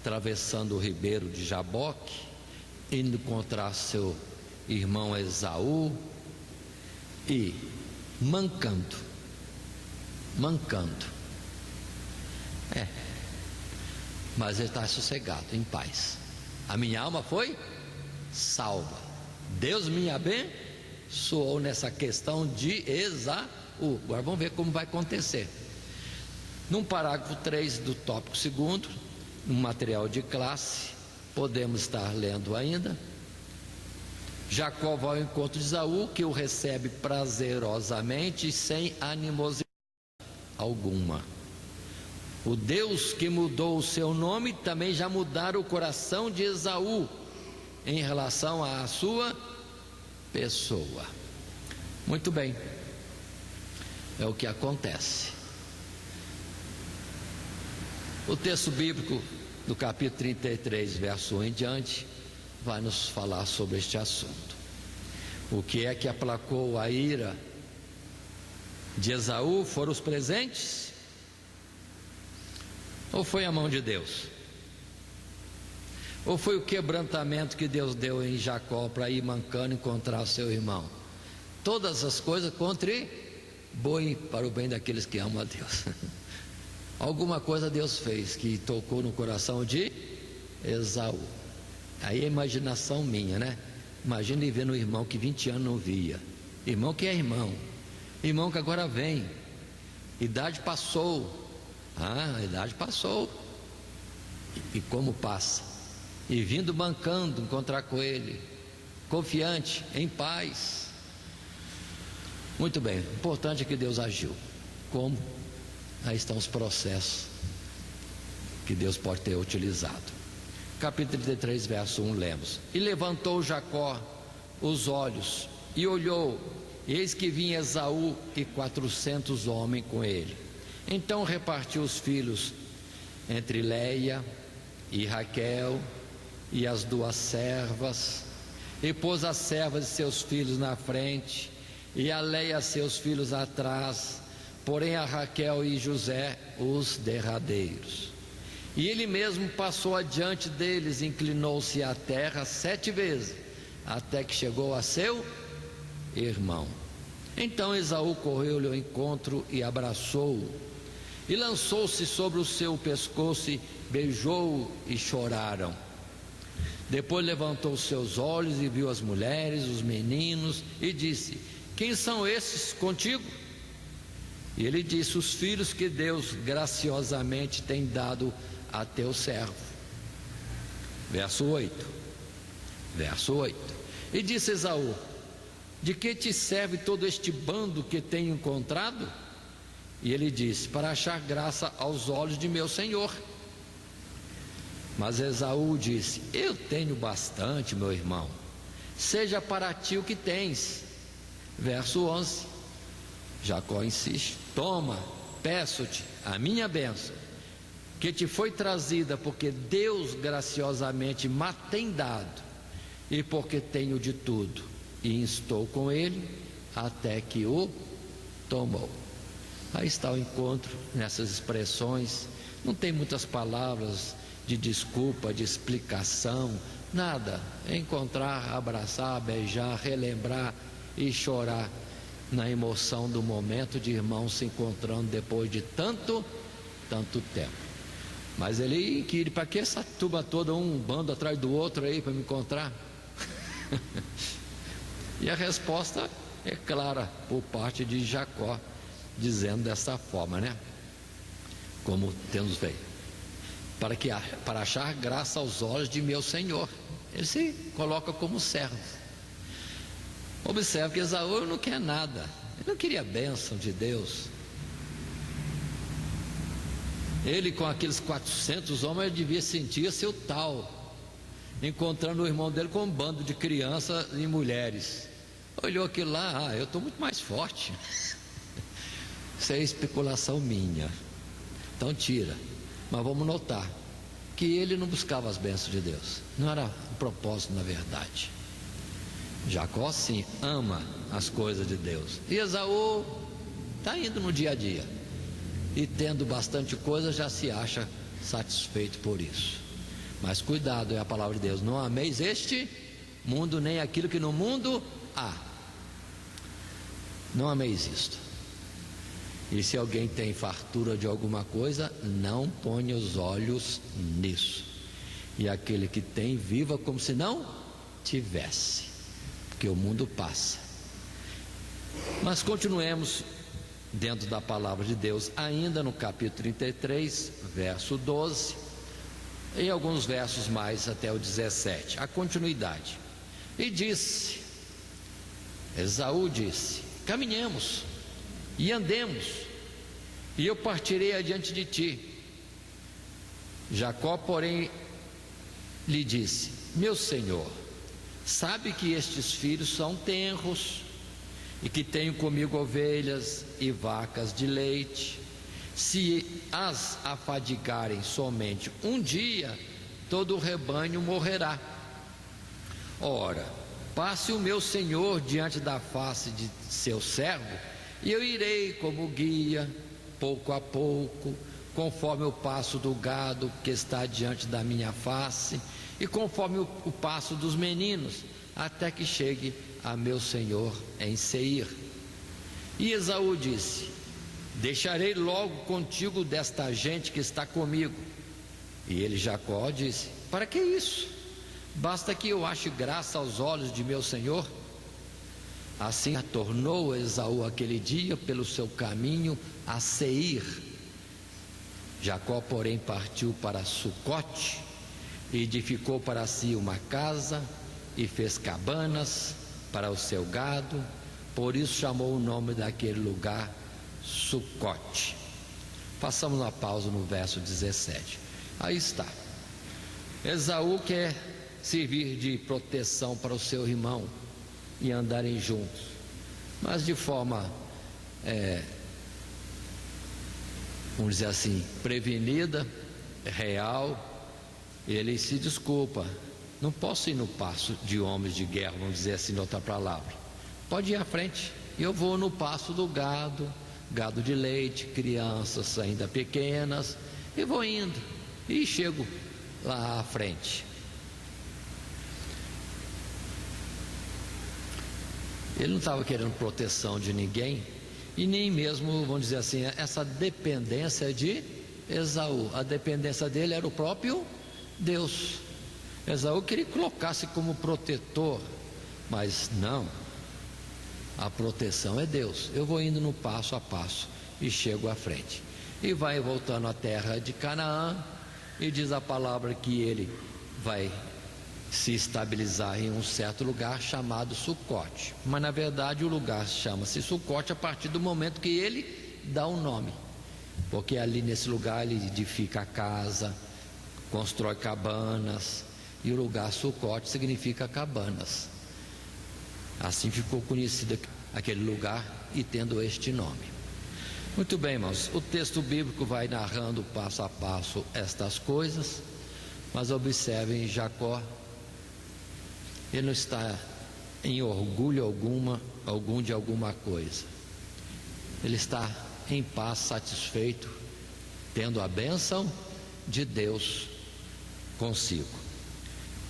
atravessando o ribeiro de Jaboque, indo encontrar seu irmão Esaú e mancando. Mas ele está sossegado, em paz. A minha alma foi salva. Deus me abençoou nessa questão de Esaú. Agora vamos ver como vai acontecer. Num parágrafo 3 do tópico 2, no material de classe, podemos estar lendo ainda: Jacó vai ao encontro de Esaú, que o recebe prazerosamente, sem animosidade alguma. O Deus que mudou o seu nome também já mudara o coração de Esaú em relação à sua pessoa. Muito bem, é o que acontece. O texto bíblico do capítulo 33, verso 1 em diante, vai nos falar sobre este assunto. O que é que aplacou a ira de Esaú? Foram os presentes? Ou foi a mão de Deus? Ou foi o quebrantamento que Deus deu em Jacó para ir mancando encontrar o seu irmão? Todas as coisas contribuem para o bem daqueles que amam a Deus. Alguma coisa Deus fez que tocou no coração de Esaú. Aí é imaginação minha, né? Imagina ele vendo um irmão que 20 anos não via. Irmão que é irmão. Irmão que agora vem. Idade passou. A idade passou. E como passa? E vindo mancando encontrar com ele, confiante, em paz. Muito bem, o importante é que Deus agiu. Como? Aí estão os processos que Deus pode ter utilizado. Capítulo 33, verso 1, lemos: E levantou Jacó os olhos e olhou, e eis que vinha Esaú e 400 homens com ele. Então repartiu os filhos entre Leia e Raquel e as duas servas, e pôs as servas e seus filhos na frente, e a Leia seus filhos atrás, porém a Raquel e José os derradeiros. E ele mesmo passou adiante deles, inclinou-se à terra 7 vezes, até que chegou a seu irmão. Então Esaú correu-lhe ao encontro e abraçou-o, e lançou-se sobre o seu pescoço e beijou-o, e choraram. Depois levantou os seus olhos e viu as mulheres, os meninos, e disse: Quem são esses contigo? E ele disse: Os filhos que Deus graciosamente tem dado a teu servo. Verso 8. E disse Esaú: De que te serve todo este bando que tenho encontrado? E ele disse: Para achar graça aos olhos de meu senhor. Mas Esaú disse: Eu tenho bastante, meu irmão, seja para ti o que tens. Verso 11. Jacó insiste: Toma, peço-te a minha bênção, que te foi trazida, porque Deus graciosamente me tem dado, e porque tenho de tudo, e estou com ele até que o tomou. Aí está o encontro nessas expressões. Não tem muitas palavras de desculpa, de explicação, nada. É encontrar, abraçar, beijar, relembrar e chorar na emoção do momento de irmãos se encontrando depois de tanto tempo. Mas ele inquire: para que essa turma toda, um bando atrás do outro aí para me encontrar? E a resposta é clara por parte de Jacó, dizendo dessa forma, né? Como temos feito: para achar graça aos olhos de meu Senhor. Ele se coloca como servo. Observe que Esaú não quer nada, ele não queria a bênção de Deus. Ele, com aqueles 400 homens, ele devia sentir-se o tal, encontrando o irmão dele com um bando de crianças e mulheres. Olhou aquilo lá: eu estou muito mais forte. Isso é especulação minha, então tira. Mas vamos notar que ele não buscava as bênçãos de Deus, não era o propósito, na verdade. Jacó sim ama as coisas de Deus, e Esaú está indo no dia a dia, e tendo bastante coisa já se acha satisfeito por isso. Mas cuidado, é a palavra de Deus: não ameis este mundo, nem aquilo que no mundo há. Não ameis isto. E se alguém tem fartura de alguma coisa, não ponha os olhos nisso. E aquele que tem, viva como se não tivesse, porque o mundo passa. Mas continuemos dentro da palavra de Deus, ainda no capítulo 33, verso 12, e alguns versos mais até o 17, a continuidade. E disse, Esaú disse: caminhemos e andemos, e eu partirei adiante de ti. Jacó, porém, lhe disse: meu senhor, sabe que estes filhos são tenros, e que tenho comigo ovelhas e vacas de leite. Se as afadigarem somente um dia, todo o rebanho morrerá. Ora, passe o meu senhor diante da face de seu servo, e eu irei como guia, pouco a pouco, conforme o passo do gado que está diante da minha face, e conforme o passo dos meninos, até que chegue a meu senhor em Seir. E Esaú disse: deixarei logo contigo desta gente que está comigo. E ele, Jacó, disse: para que isso? Basta que eu ache graça aos olhos de meu senhor. Assim tornou Esaú aquele dia pelo seu caminho a Seir. Jacó, porém, partiu para Sucote, e edificou para si uma casa, e fez cabanas para o seu gado. Por isso chamou o nome daquele lugar Sucote. Passamos uma pausa no verso 17. Aí está. Esaú quer servir de proteção para o seu irmão e andarem juntos, mas de forma, vamos dizer assim, prevenida, real. Ele se desculpa: não posso ir no passo de homens de guerra, vamos dizer assim, em outra palavra. Pode ir à frente, eu vou no passo do gado, gado de leite, crianças ainda pequenas, e vou indo, e chego lá à frente. Ele não estava querendo proteção de ninguém, e nem mesmo, vamos dizer assim, essa dependência de Esaú. A dependência dele era o próprio Deus. Esaú queria que colocasse como protetor, mas não, a proteção é Deus. Eu vou indo no passo a passo e chego à frente, e vai voltando à terra de Canaã, e diz a palavra que ele vai se estabilizar em um certo lugar chamado Sucote. Mas na verdade o lugar chama-se Sucote a partir do momento que ele dá um nome, porque ali nesse lugar ele edifica a casa, constrói cabanas, e o lugar Sucote significa cabanas. Assim ficou conhecido aquele lugar e tendo este nome. Muito bem, irmãos, o texto bíblico vai narrando passo a passo estas coisas, mas observem, Jacó, ele não está em orgulho algum de alguma coisa. Ele está em paz, satisfeito, tendo a bênção de Deus consigo.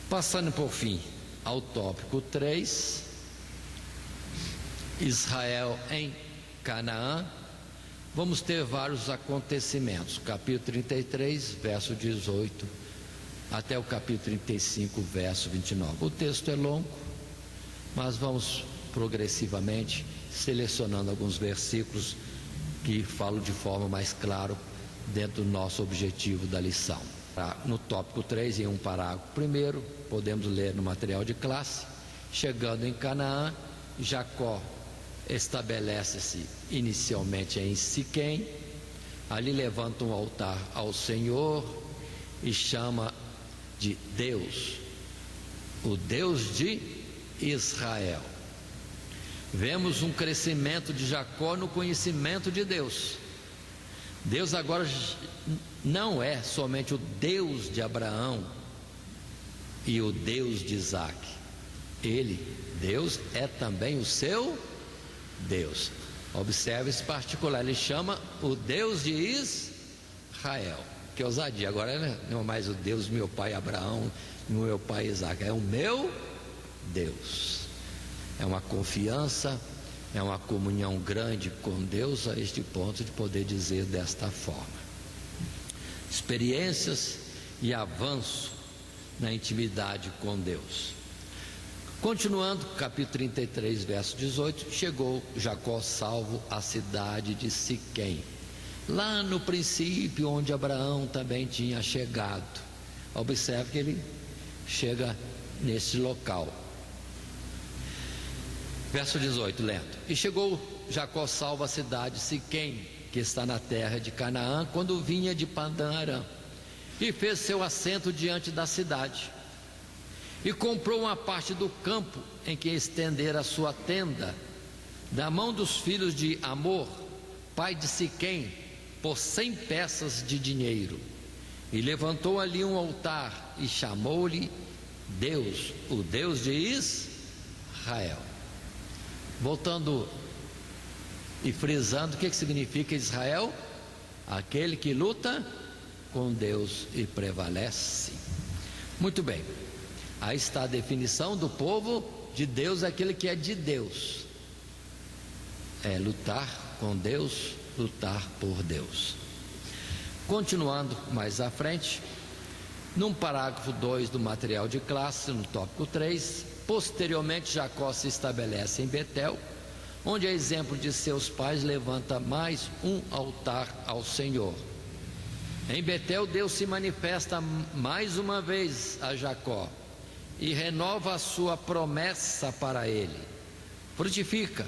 Passando por fim ao tópico 3, Israel em Canaã. vamos ter vários acontecimentos. Capítulo 33, verso 18, até o capítulo 35, verso 29. O texto é longo, mas vamos progressivamente selecionando alguns versículos que falam de forma mais clara dentro do nosso objetivo da lição. No tópico 3, em um parágrafo primeiro, podemos ler no material de classe: chegando em Canaã, Jacó estabelece-se inicialmente em Siquém. Ali levanta um altar ao Senhor e chama de Deus, o Deus de Israel. Vemos um crescimento de Jacó no conhecimento de Deus. Deus agora não é somente o Deus de Abraão e o Deus de Isaac. Deus é também o seu Deus. Observe esse particular, ele chama o Deus de Israel. Que ousadia, agora não é mais o Deus do meu pai Abraão, do meu pai Isaac, é o meu Deus. É uma confiança, é uma comunhão grande com Deus a este ponto de poder dizer desta forma. Experiências e avanço na intimidade com Deus. Continuando, capítulo 33, verso 18: chegou Jacó salvo à cidade de Siquém, lá no princípio onde Abraão também tinha chegado. Observe que ele chega nesse local. Verso 18, lento: e chegou Jacó salvo à cidade de Siquém, que está na terra de Canaã, quando vinha de Padã-Arã, e fez seu assento diante da cidade, e comprou uma parte do campo em que estendera a sua tenda, da mão dos filhos de Amor, pai de Siquém, por 100 peças de dinheiro, e levantou ali um altar, e chamou-lhe Deus, o Deus de Israel. Voltando e frisando, o que significa Israel? Aquele que luta com Deus e prevalece. Muito bem, aí está a definição do povo de Deus: aquele que é de Deus. É lutar com Deus, lutar por Deus. Continuando mais à frente, num parágrafo 2 do material de classe, no tópico 3, posteriormente Jacó se estabelece em Betel, onde, a exemplo de seus pais, levanta mais um altar ao Senhor. Em Betel, Deus se manifesta mais uma vez a Jacó e renova a sua promessa para ele: frutifica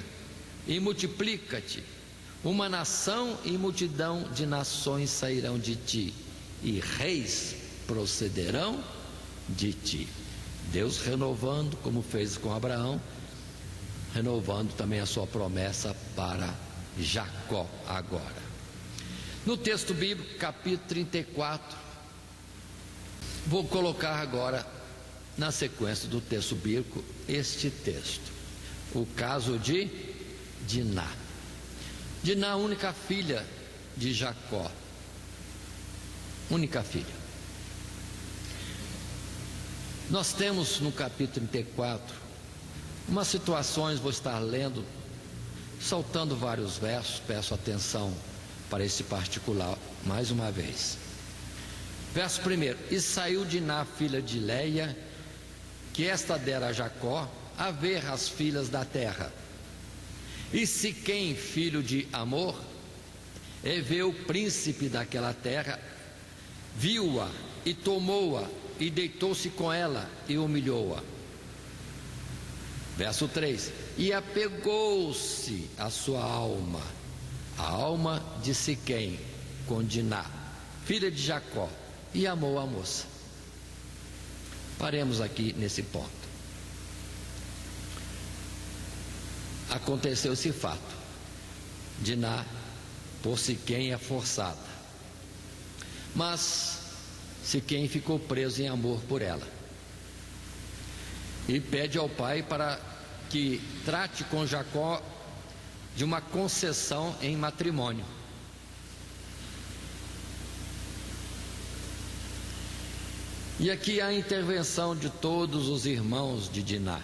e multiplica-te, uma nação e multidão de nações sairão de ti, e reis procederão de ti. Deus renovando, como fez com Abraão, renovando também a sua promessa para Jacó agora. No texto bíblico, capítulo 34, vou colocar agora na sequência do texto bíblico este texto: o caso de Diná. Diná, única filha de Jacó, única filha. Nós temos no capítulo 34 umas situações, vou estar lendo, saltando vários versos, peço atenção para esse particular mais uma vez. Verso 1: e saiu Diná, filha de Leia, que esta dera a Jacó, a ver as filhas da terra. E Siquém, filho de Amor, Eveu, príncipe daquela terra, viu-a e tomou-a, e deitou-se com ela e humilhou-a. Verso 3: e apegou-se a sua alma, a alma de Siquém, com Diná, filha de Jacó, e amou a moça. Paremos aqui nesse ponto. Aconteceu esse fato: Diná por Siquém é forçada, mas Siquém ficou preso em amor por ela e pede ao pai para que trate com Jacó de uma concessão em matrimônio. E aqui há a intervenção de todos os irmãos de Diná.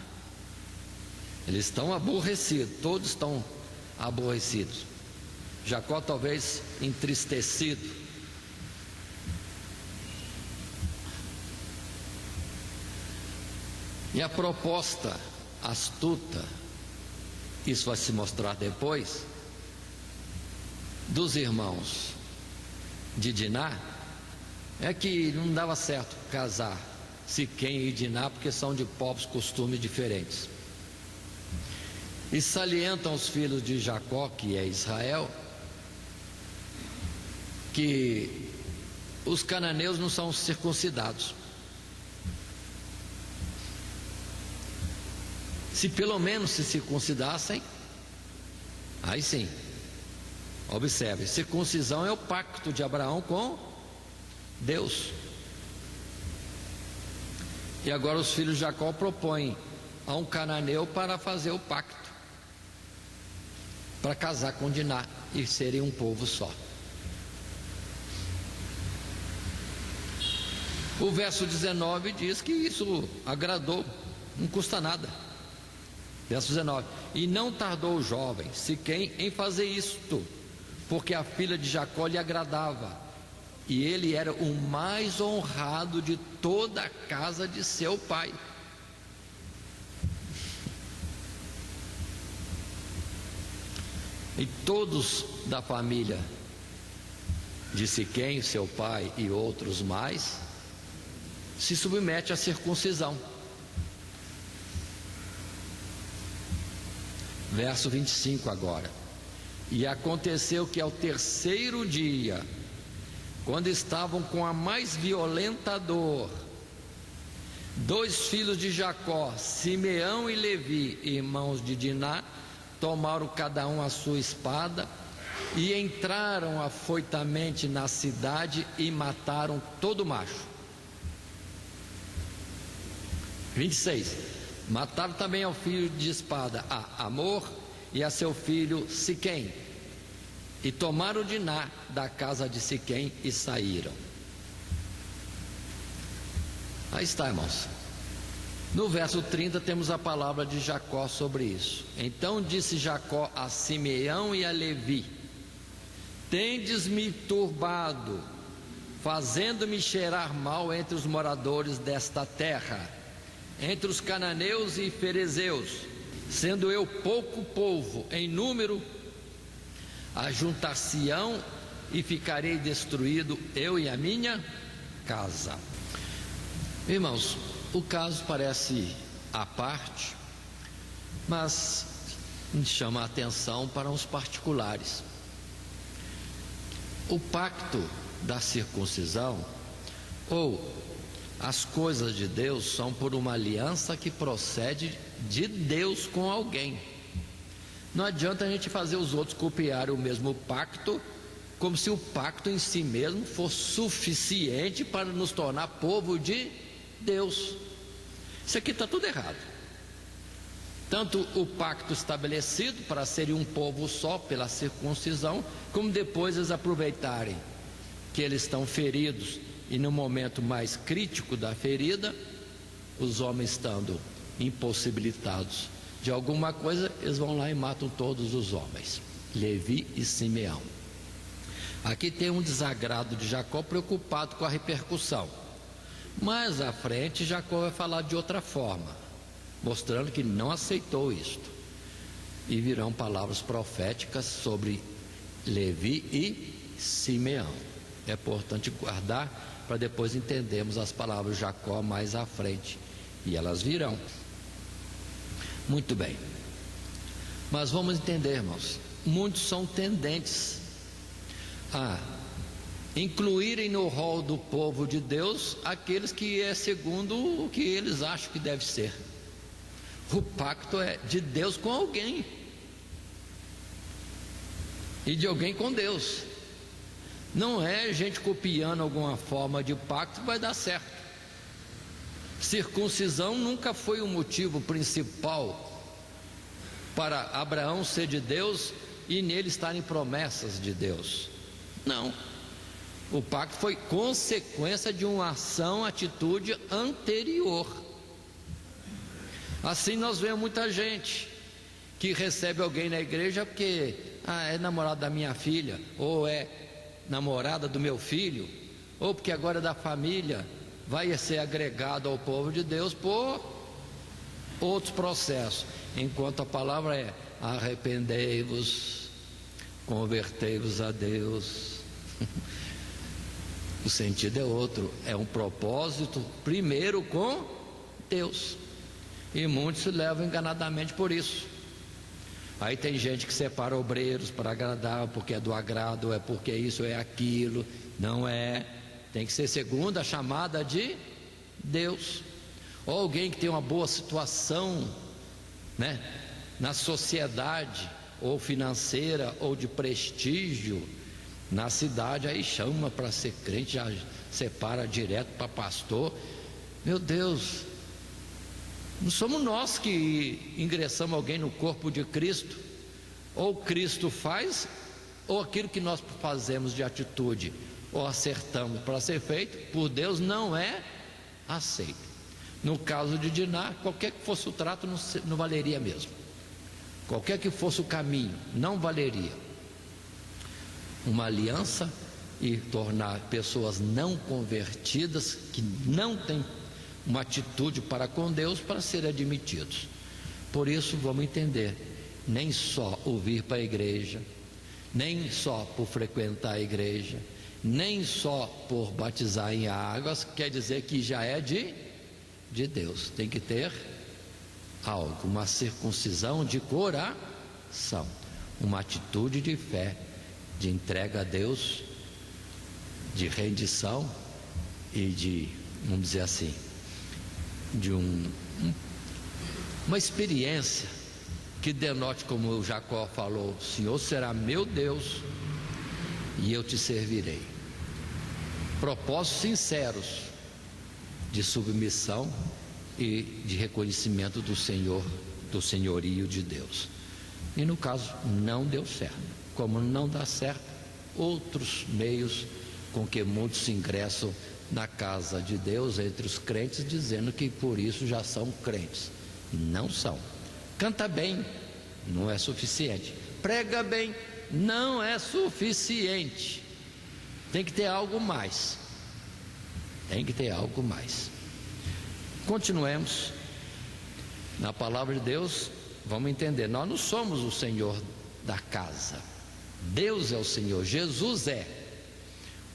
Eles estão aborrecidos, todos estão aborrecidos. Jacó talvez entristecido. E a proposta astuta, isso vai se mostrar depois, dos irmãos de Diná, é que não dava certo casar Siquém e Diná, porque são de povos, costumes diferentes. E salientam os filhos de Jacó, que é Israel, que os cananeus não são circuncidados. Se pelo menos se circuncidassem, aí sim. Observe, circuncisão é o pacto de Abraão com Deus. E agora os filhos de Jacó propõem a um cananeu para fazer o pacto, para casar com Diná e serem um povo só. O verso 19 diz que isso agradou, não custa nada. Verso 19: e não tardou o jovem Siquém em fazer isto, porque a filha de Jacó lhe agradava, e ele era o mais honrado de toda a casa de seu pai. E todos da família de Siquém, seu pai e outros mais, se submete à circuncisão. Verso 25 agora: e aconteceu que ao terceiro dia, quando estavam com a mais violenta dor, dois filhos de Jacó, Simeão e Levi, irmãos de Diná, tomaram cada um a sua espada e entraram afoitamente na cidade e mataram todo macho. 26: mataram também ao filho de espada a Amor e a seu filho Siquém, e tomaram Diná da casa de Siquém e saíram. Aí está, irmãos. No verso 30 temos a palavra de Jacó sobre isso. Então disse Jacó a Simeão e a Levi: tendes-me turbado, fazendo-me cheirar mal entre os moradores desta terra, entre os cananeus e ferezeus, sendo eu pouco povo em número, ajuntar-se-ão e ficarei destruído, eu e a minha casa. Irmãos, o caso parece à parte, mas chama a atenção para os particulares. O pacto da circuncisão, ou as coisas de Deus, são por uma aliança que procede de Deus com alguém. Não adianta a gente fazer os outros copiarem o mesmo pacto, como se o pacto em si mesmo fosse suficiente para nos tornar povo de Deus. Isso aqui está tudo errado. Tanto o pacto estabelecido para serem um povo só pela circuncisão, como depois eles aproveitarem que eles estão feridos, e no momento mais crítico da ferida, os homens estando impossibilitados de alguma coisa, eles vão lá e matam todos os homens, Levi e Simeão. Aqui tem um desagrado de Jacó, preocupado com a repercussão. Mais à frente, Jacó vai falar de outra forma, mostrando que não aceitou isto. E virão palavras proféticas sobre Levi e Simeão. É importante guardar para depois entendermos as palavras de Jacó mais à frente, e elas virão. Muito bem, mas vamos entender, irmãos, muitos são tendentes a incluírem no rol do povo de Deus aqueles que é segundo o que eles acham que deve ser. O pacto é de Deus com alguém, e de alguém com Deus. Não é gente copiando alguma forma de pacto que vai dar certo. Circuncisão nunca foi o motivo principal para Abraão ser de Deus e nele estarem promessas de Deus. Não. O pacto foi consequência de uma ação, atitude anterior. Assim nós vemos muita gente que recebe alguém na igreja porque é namorado da minha filha, ou é namorada do meu filho, ou porque agora é da família, vai ser agregado ao povo de Deus por outros processos, enquanto a palavra é: arrependei-vos, convertei-vos a Deus. O sentido é outro, é um propósito primeiro com Deus, e muitos se levam enganadamente por isso. Aí tem gente que separa obreiros para agradar, porque é do agrado, é porque isso é aquilo. Não é, tem que ser segundo a chamada de Deus. Ou alguém que tem uma boa situação, né, na sociedade, ou financeira, ou de prestígio na cidade, aí chama para ser crente, já separa direto para pastor. Meu Deus, não somos nós que ingressamos alguém no corpo de Cristo. Ou Cristo faz, ou aquilo que nós fazemos de atitude ou acertamos para ser feito por Deus não é aceito. No caso de Diná, qualquer que fosse o trato não valeria mesmo. Qualquer que fosse o caminho, não valeria. Uma aliança e tornar pessoas não convertidas, que não têm uma atitude para com Deus, para serem admitidos. Por isso vamos entender, nem só ouvir para a igreja, nem só por frequentar a igreja, nem só por batizar em águas quer dizer que já é de Deus. Tem que ter algo, uma circuncisão de coração, uma atitude de fé, de entrega a Deus, de rendição e de, vamos dizer assim, de uma experiência que denote, como o Jacó falou: o Senhor será meu Deus e eu te servirei. Propósitos sinceros de submissão e de reconhecimento do Senhor, do senhorio de Deus. E no caso não deu certo. Como não dá certo outros meios com que muitos ingressam na casa de Deus entre os crentes, dizendo que por isso já são crentes. Não são. Canta bem, não é suficiente. Prega bem, não é suficiente. Tem que ter algo mais. Tem que ter algo mais. Continuemos na palavra de Deus. Vamos entender, nós não somos o Senhor da casa. Deus é o Senhor. Jesus é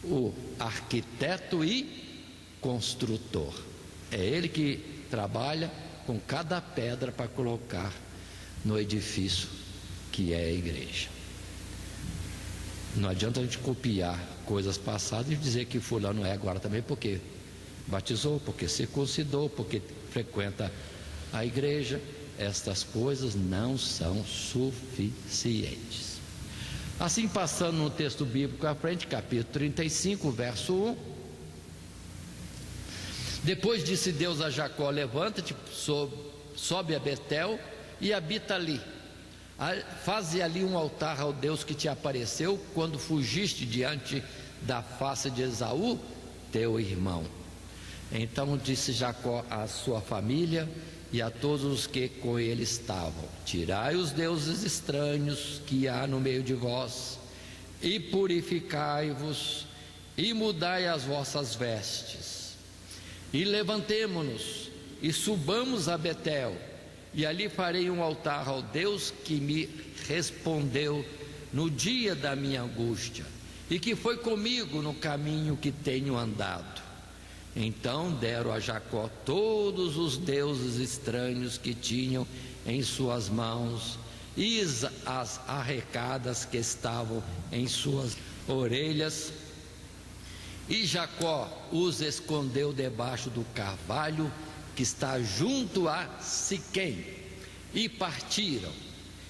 o arquiteto e construtor. É Ele que trabalha com cada pedra para colocar no edifício que é a igreja. Não adianta a gente copiar coisas passadas e dizer que fulano é agora também porque batizou, porque circuncidou, porque frequenta a igreja. Estas coisas não são suficientes. Assim, passando no texto bíblico à frente, capítulo 35, verso 1. Depois disse Deus a Jacó: levanta-te, sobe a Betel e habita ali. Faze ali um altar ao Deus que te apareceu quando fugiste diante da face de Esaú, teu irmão. Então disse Jacó à sua família e a todos os que com ele estavam: tirai os deuses estranhos que há no meio de vós, e purificai-vos, e mudai as vossas vestes, e levantemo-nos, e subamos a Betel, e ali farei um altar ao Deus que me respondeu no dia da minha angústia, e que foi comigo no caminho que tenho andado. Então deram a Jacó todos os deuses estranhos que tinham em suas mãos e as arrecadas que estavam em suas orelhas, e Jacó os escondeu debaixo do carvalho que está junto a Siquém, e partiram.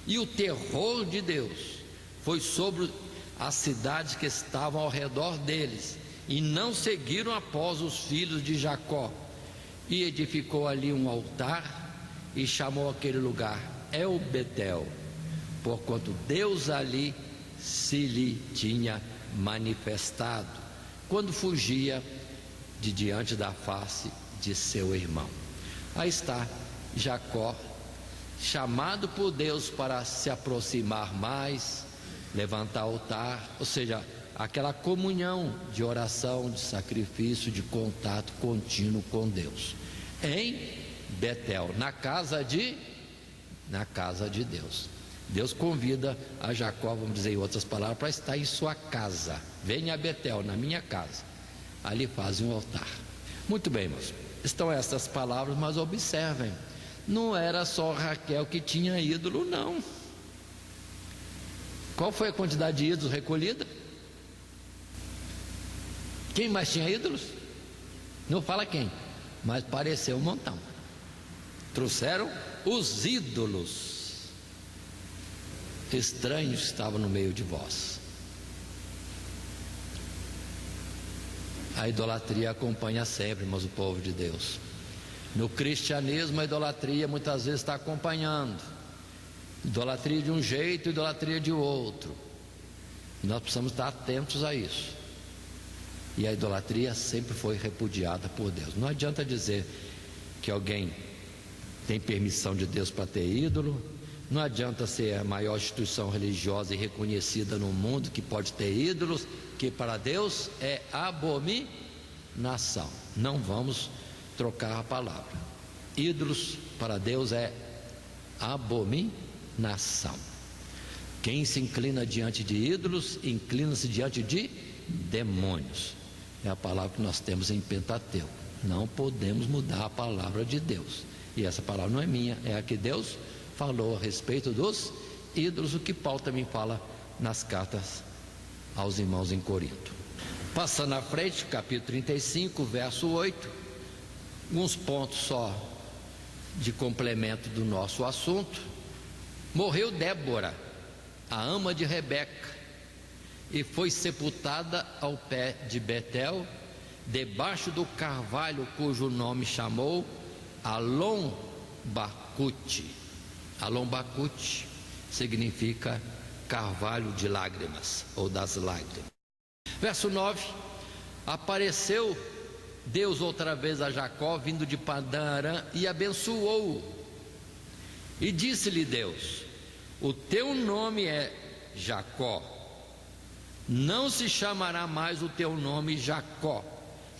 E o terror de Deus foi sobre as cidades que estavam ao redor deles, e não seguiram após os filhos de Jacó. E edificou ali um altar e chamou aquele lugar El Betel, porquanto Deus ali se lhe tinha manifestado quando fugia de diante da face de seu irmão. Aí está Jacó chamado por Deus para se aproximar mais, levantar altar, ou seja, aquela comunhão de oração, de sacrifício, de contato contínuo com Deus, em Betel, na casa de Deus. Deus convida a Jacó, vamos dizer em outras palavras, para estar em sua casa. Venha a Betel, na minha casa. Ali fazem um altar. Muito bem, irmãos, estão essas palavras, mas observem, não era só Raquel que tinha ídolo, não. Qual foi a quantidade de ídolos recolhida? Quem mais tinha ídolos? Não fala quem, mas pareceu um montão. Trouxeram os ídolos estranhos que estavam no meio de vós. A idolatria acompanha sempre, mas o povo de Deus. No cristianismo, a idolatria muitas vezes está acompanhando. Idolatria de um jeito, idolatria de outro. Nós precisamos estar atentos a isso. E a idolatria sempre foi repudiada por Deus. Não adianta dizer que alguém tem permissão de Deus para ter ídolo. Não adianta ser a maior instituição religiosa e reconhecida no mundo que pode ter ídolos, que para Deus é abominação. Não vamos trocar a palavra. Ídolos para Deus é abominação. Quem se inclina diante de ídolos, inclina-se diante de demônios. É a palavra que nós temos em Pentateuco. Não podemos mudar a palavra de Deus. E essa palavra não é minha, é a que Deus falou a respeito dos ídolos, o que Paulo também fala nas cartas aos irmãos em Corinto. Passando à frente, capítulo 35, verso 8, uns pontos só de complemento do nosso assunto. Morreu Débora, a ama de Rebeca, e foi sepultada ao pé de Betel, debaixo do carvalho cujo nome chamou Alon-Bacute. Alon-Bacute significa carvalho de lágrimas, ou das lágrimas. Verso 9: apareceu Deus outra vez a Jacó, vindo de Padã Arã, e abençoou-o. E disse-lhe Deus: o teu nome é Jacó, não se chamará mais o teu nome Jacó,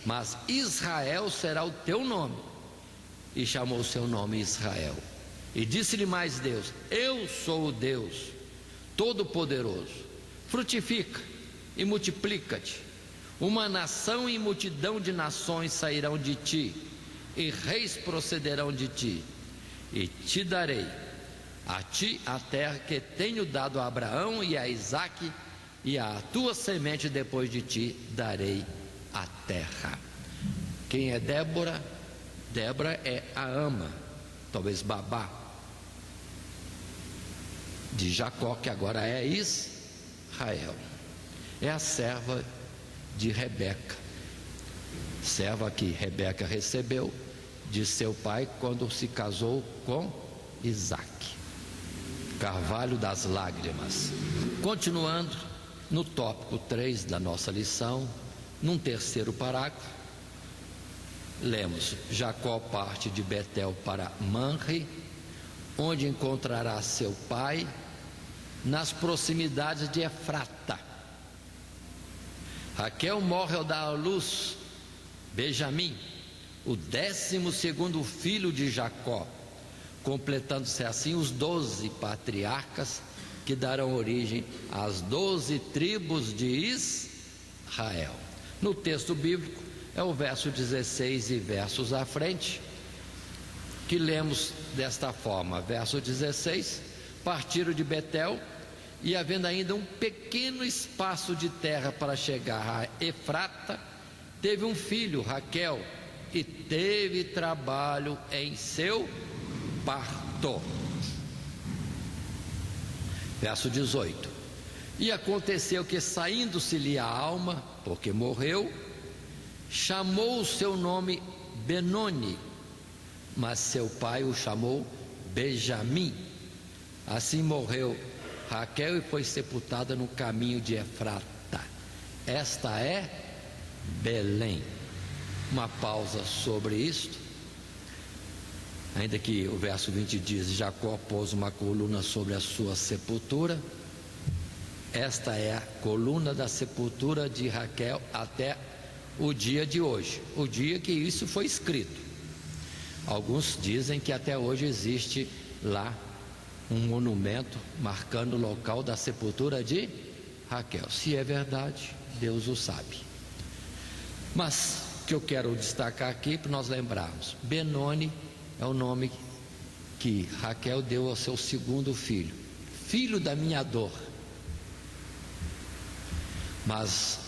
mas Israel será o teu nome. E chamou o seu nome Israel. E disse-lhe mais Deus: eu sou o Deus Todo-Poderoso, frutifica e multiplica-te. Uma nação e multidão de nações sairão de ti, e reis procederão de ti, e te darei a ti a terra que tenho dado a Abraão e a Isaque, e a tua semente depois de ti darei a terra. Quem é Débora? Débora é a ama, talvez babá, de Jacó, que agora é Israel. É a serva de Rebeca, serva que Rebeca recebeu de seu pai quando se casou com Isaque. Carvalho das lágrimas. Continuando no tópico 3 da nossa lição, num terceiro parágrafo, lemos: Jacó parte de Betel para Manre, onde encontrará seu pai, nas proximidades de Efrata. Raquel morre ao dar à luz Benjamim, o 12º filho de Jacó, completando-se assim os 12 patriarcas que darão origem às 12 tribos de Israel. No texto bíblico é o verso 16 e versos à frente, que lemos desta forma. Verso 16: partiram de Betel, e havendo ainda um pequeno espaço de terra para chegar a Efrata, teve um filho, Raquel, e teve trabalho em seu parto. Verso 18: e aconteceu que, saindo-se-lhe a alma, porque morreu, chamou o seu nome Benoni, mas seu pai o chamou Benjamim. Assim morreu Raquel e foi sepultada no caminho de Efrata. Esta é Belém. Uma pausa sobre isto. ainda que o verso 20 diz: Jacó pôs uma coluna sobre a sua sepultura. Esta é a coluna da sepultura de Raquel até o dia de hoje, o dia que isso foi escrito. Alguns dizem que até hoje existe lá um monumento marcando o local da sepultura de Raquel. Se é verdade, Deus o sabe. Mas o que eu quero destacar aqui para nós lembrarmos: Benoni é o nome que Raquel deu ao seu segundo filho, filho da minha dor. Mas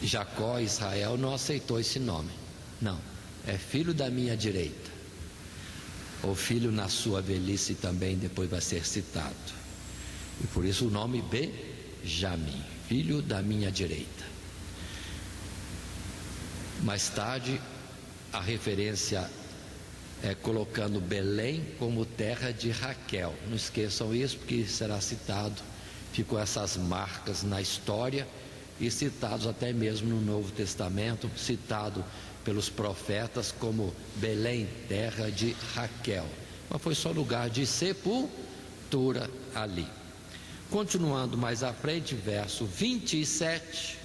Jacó, Israel, não aceitou esse nome. Não, é filho da minha direita, ou filho na sua velhice também depois vai ser citado. E por isso o nome Benjamim, filho da minha direita. Mais tarde a referência é colocando Belém como terra de Raquel. Não esqueçam isso, porque será citado, ficou essas marcas na história e citados até mesmo no Novo Testamento, citado pelos profetas como Belém, terra de Raquel. Mas foi só lugar de sepultura ali. Continuando mais à frente, verso 27.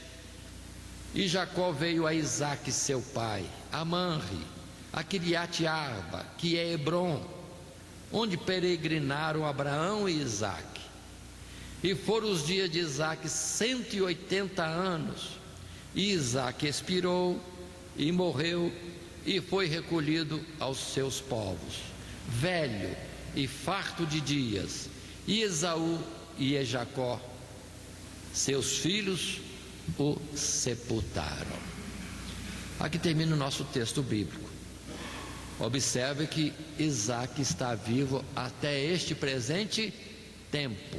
E Jacó veio a Isaque seu pai, a Manre, a Quiriate Arba, que é Hebrom, onde peregrinaram Abraão e Isaque. E foram os dias de Isaque 180 anos. E Isaque expirou e morreu, e foi recolhido aos seus povos, velho e farto de dias. E Esaú e Jacó, seus filhos, o sepultaram. Aqui termina o nosso texto bíblico. Observe que Isaque está vivo até este presente tempo,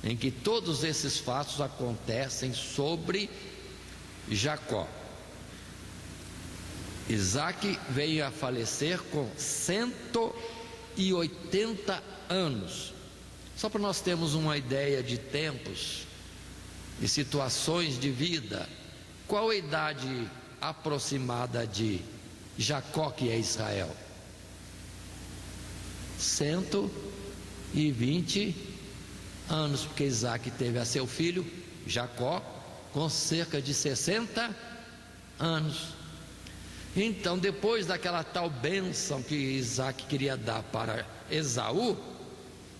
em que todos esses fatos acontecem sobre Jacó. Isaque veio a falecer com 180 anos. Só para nós termos uma ideia de tempos e situações de vida, qual a idade aproximada de Jacó, que é Israel? 120 anos, porque Isaque teve a seu filho Jacó com cerca de 60 anos. Então, depois daquela tal bênção que Isaque queria dar para Esaú,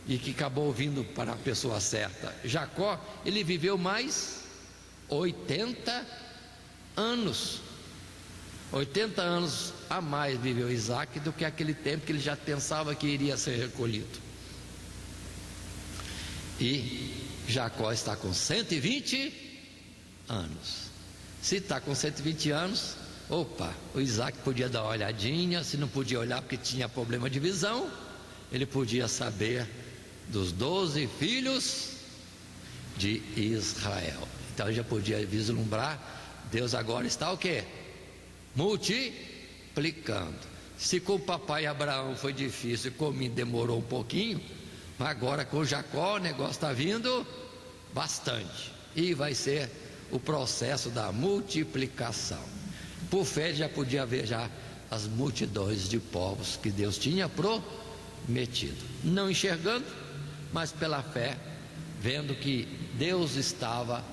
e que acabou vindo para a pessoa certa, Jacó, ele viveu mais 80 anos. 80 anos a mais viveu Isaque do que aquele tempo que ele já pensava que iria ser recolhido. E Jacó está com 120 anos. Se está com 120 anos, opa, o Isaque podia dar uma olhadinha. Se não podia olhar porque tinha problema de visão, ele podia saber dos 12 filhos de Israel. Então ele já podia vislumbrar. Deus agora está o quê? Multiplicando. Se com o papai Abraão foi difícil, comigo demorou um pouquinho, agora com Jacó o negócio está vindo bastante, e vai ser o processo da multiplicação. Por fé já podia ver já as multidões de povos que Deus tinha prometido, não enxergando, mas pela fé, vendo que Deus estava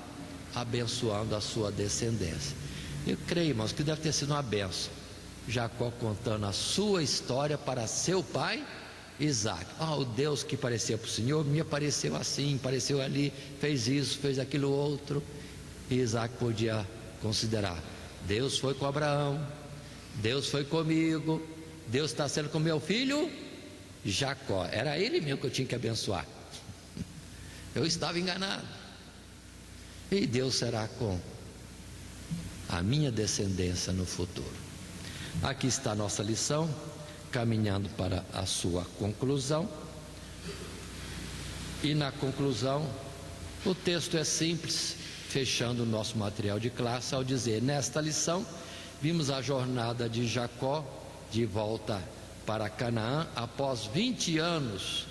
abençoando a sua descendência. Eu creio, irmãos, que deve ter sido uma bênção Jacó contando a sua história para seu pai Isaque. O Deus que parecia para o Senhor me apareceu assim, apareceu ali, fez isso, fez aquilo outro. E Isaque podia considerar: Deus foi com Abraão, Deus foi comigo, Deus está sendo com meu filho Jacó. Era ele mesmo que eu tinha que abençoar. Eu estava enganado. E Deus será com a minha descendência no futuro. Aqui está a nossa lição, caminhando para a sua conclusão. E na conclusão, o texto é simples, fechando o nosso material de classe ao dizer: nesta lição, vimos a jornada de Jacó de volta para Canaã após 20 anos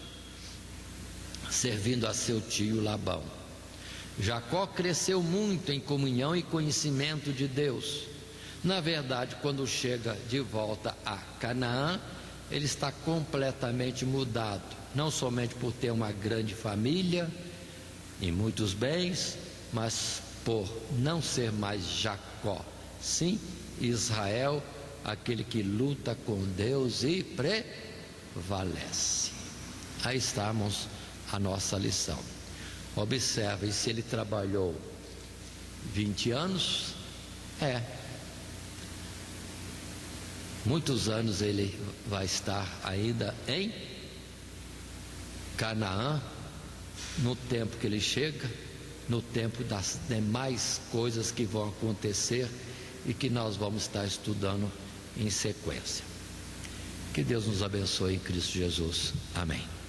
servindo a seu tio Labão. Jacó cresceu muito em comunhão e conhecimento de Deus. Na verdade, quando chega de volta a Canaã, ele está completamente mudado, não somente por ter uma grande família e muitos bens, mas por não ser mais Jacó, sim Israel, aquele que luta com Deus e prevalece. Aí estamos a nossa lição. Observe, se ele trabalhou 20 anos, muitos anos ele vai estar ainda em Canaã, no tempo que ele chega, no tempo das demais coisas que vão acontecer e que nós vamos estar estudando em sequência. Que Deus nos abençoe em Cristo Jesus. Amém.